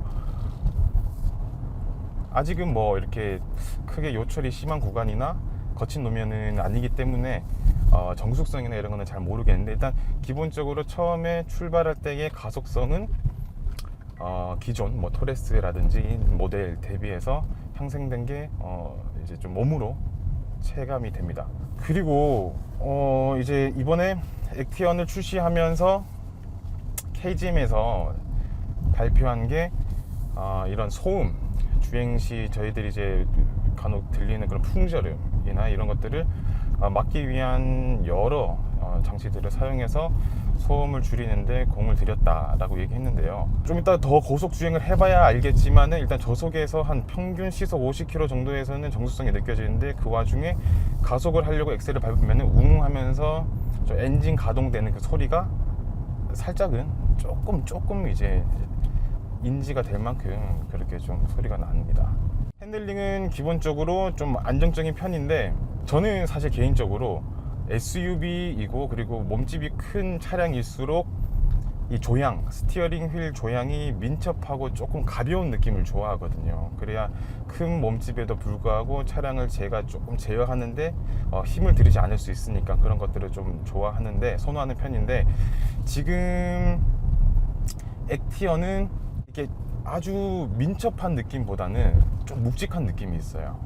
[SPEAKER 1] 아직은 뭐 이렇게 크게 요철이 심한 구간이나 거친 노면은 아니기 때문에 정숙성이나 이런 거는 잘 모르겠는데, 일단 기본적으로 처음에 출발할 때의 가속성은 기존 뭐 토레스라든지 모델 대비해서 향상된 게 이제 좀 몸으로 체감이 됩니다. 그리고 이제 이번에 액티언을 출시하면서 KGM에서 발표한 게 이런 소음, 주행시 저희들이 이제 간혹 들리는 그런 풍절음이나 이런 것들을 막기 위한 여러 장치들을 사용해서 소음을 줄이는데 공을 들였다라고 얘기했는데요. 좀 이따 더 고속 주행을 해봐야 알겠지만은 일단 저속에서 한 평균 시속 50km 정도에서는 정수성이 느껴지는데, 그 와중에 가속을 하려고 엑셀을 밟으면 웅 하면서 좀 엔진 가동되는 그 소리가 살짝은 조금 이제 인지가 될 만큼 그렇게 좀 소리가 납니다. 핸들링은 기본적으로 좀 안정적인 편인데, 저는 사실 개인적으로 SUV이고 그리고 몸집이 큰 차량일수록 이 조향, 스티어링 휠 조향이 민첩하고 조금 가벼운 느낌을 좋아하거든요. 그래야 큰 몸집에도 불구하고 차량을 제가 조금 제어하는데 힘을 들이지 않을 수 있으니까 그런 것들을 좀 좋아하는데, 선호하는 편인데, 지금 액티언은 이게 아주 민첩한 느낌보다는 좀 묵직한 느낌이 있어요.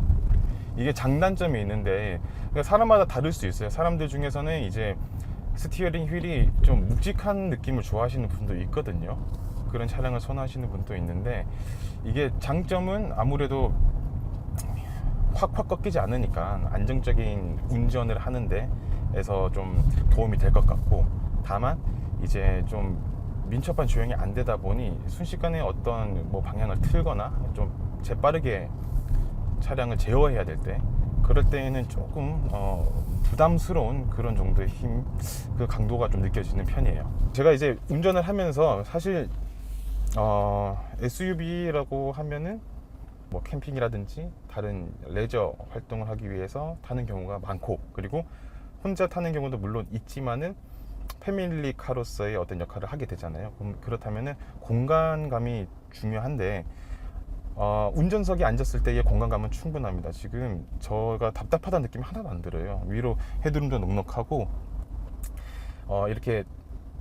[SPEAKER 1] 이게 장단점이 있는데 그러니까 사람마다 다를 수 있어요. 사람들 중에서는 이제 스티어링 휠이 좀 묵직한 느낌을 좋아하시는 분도 있거든요. 그런 차량을 선호하시는 분도 있는데 이게 장점은 아무래도 확확 꺾이지 않으니까 안정적인 운전을 하는데에서 좀 도움이 될 것 같고, 다만 이제 좀 민첩한 주행이 안 되다 보니 순식간에 어떤 뭐 방향을 틀거나 좀 재빠르게 차량을 제어해야 될 때, 그럴 때에는 조금 부담스러운 그런 정도의 힘, 그 강도가 좀 느껴지는 편이에요. 제가 이제 운전을 하면서 사실 SUV라고 하면은 뭐 캠핑이라든지 다른 레저 활동을 하기 위해서 타는 경우가 많고, 그리고 혼자 타는 경우도 물론 있지만은 패밀리 카로서의 어떤 역할을 하게 되잖아요. 그렇다면은 공간감이 중요한데 운전석에 앉았을 때의 공간감은 충분합니다. 지금 저가 답답하다는 느낌이 하나도 안 들어요. 위로 헤드룸도 넉넉하고 이렇게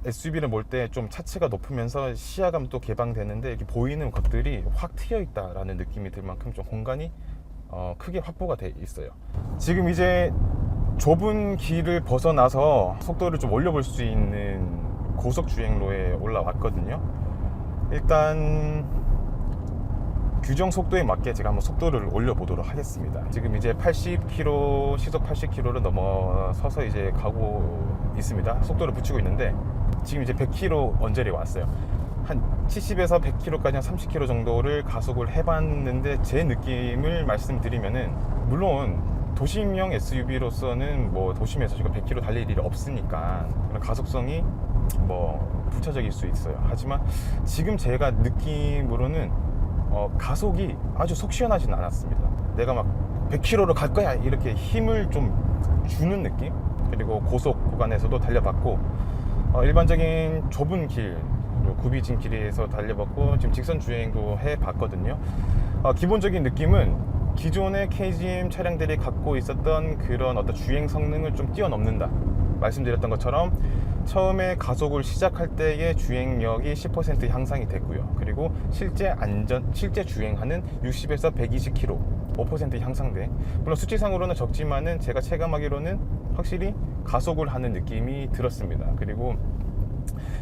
[SPEAKER 1] SUV를 몰 때 좀 차체가 높으면서 시야감도 개방되는데 이렇게 보이는 것들이 확 트여 있다라는 느낌이 들 만큼 좀 공간이 크게 확보가 돼 있어요. 지금 이제 좁은 길을 벗어나서 속도를 좀 올려볼 수 있는 고속 주행로에 올라왔거든요. 일단 규정 속도에 맞게 제가 한번 속도를 올려보도록 하겠습니다. 지금 이제 80km, 시속 80km를 넘어서서 이제 가고 있습니다. 속도를 붙이고 있는데 지금 이제 100km 언저리에 왔어요. 한 70에서 100km까지 한 30km 정도를 가속을 해봤는데 제 느낌을 말씀드리면은, 물론 도심형 SUV로서는 뭐 도심에서 지금 100km 달릴 일이 없으니까 그런 가속성이 뭐 부차적일 수 있어요. 하지만 지금 제가 느낌으로는 가속이 아주 속 시원하진 않았습니다. 내가 막 100km로 갈 거야 이렇게 힘을 좀 주는 느낌? 그리고 고속 구간에서도 달려봤고 일반적인 좁은 길, 굽이진 길에서 달려봤고 지금 직선 주행도 해봤거든요. 기본적인 느낌은 기존의 KGM 차량들이 갖고 있었던 그런 어떤 주행 성능을 좀 뛰어넘는다. 말씀드렸던 것처럼 처음에 가속을 시작할 때의 주행력이 10% 향상이 됐고요. 그리고 실제 주행하는 60에서 120km 5% 향상돼. 물론 수치상으로는 적지만은 제가 체감하기로는 확실히 가속을 하는 느낌이 들었습니다. 그리고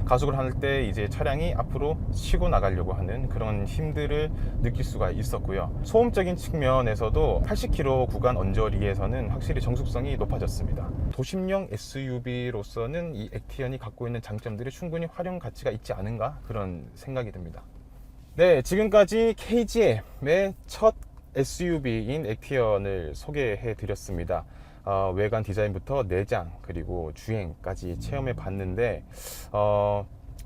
[SPEAKER 1] 가속을 할 때 이제 차량이 앞으로 치고 나가려고 하는 그런 힘들을 느낄 수가 있었고요. 소음적인 측면에서도 80km 구간 언저리에서는 확실히 정숙성이 높아졌습니다. 도심형 SUV로서는 이 액티언이 갖고 있는 장점들이 충분히 활용 가치가 있지 않은가, 그런 생각이 듭니다. 네, 지금까지 KGM의 첫 SUV인 액티언을 소개해 드렸습니다. 외관 디자인부터 내장 그리고 주행까지 체험해 봤는데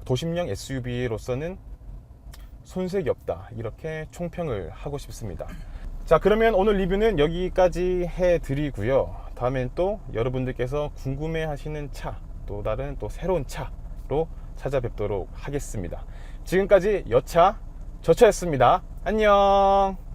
[SPEAKER 1] 도심형 SUV로서는 손색이 없다, 이렇게 총평을 하고 싶습니다. 자, 그러면 오늘 리뷰는 여기까지 해 드리고요. 다음엔 또 여러분들께서 궁금해 하시는 차, 또 다른 또 새로운 차로 찾아뵙도록 하겠습니다. 지금까지 여차 저차였습니다. 안녕.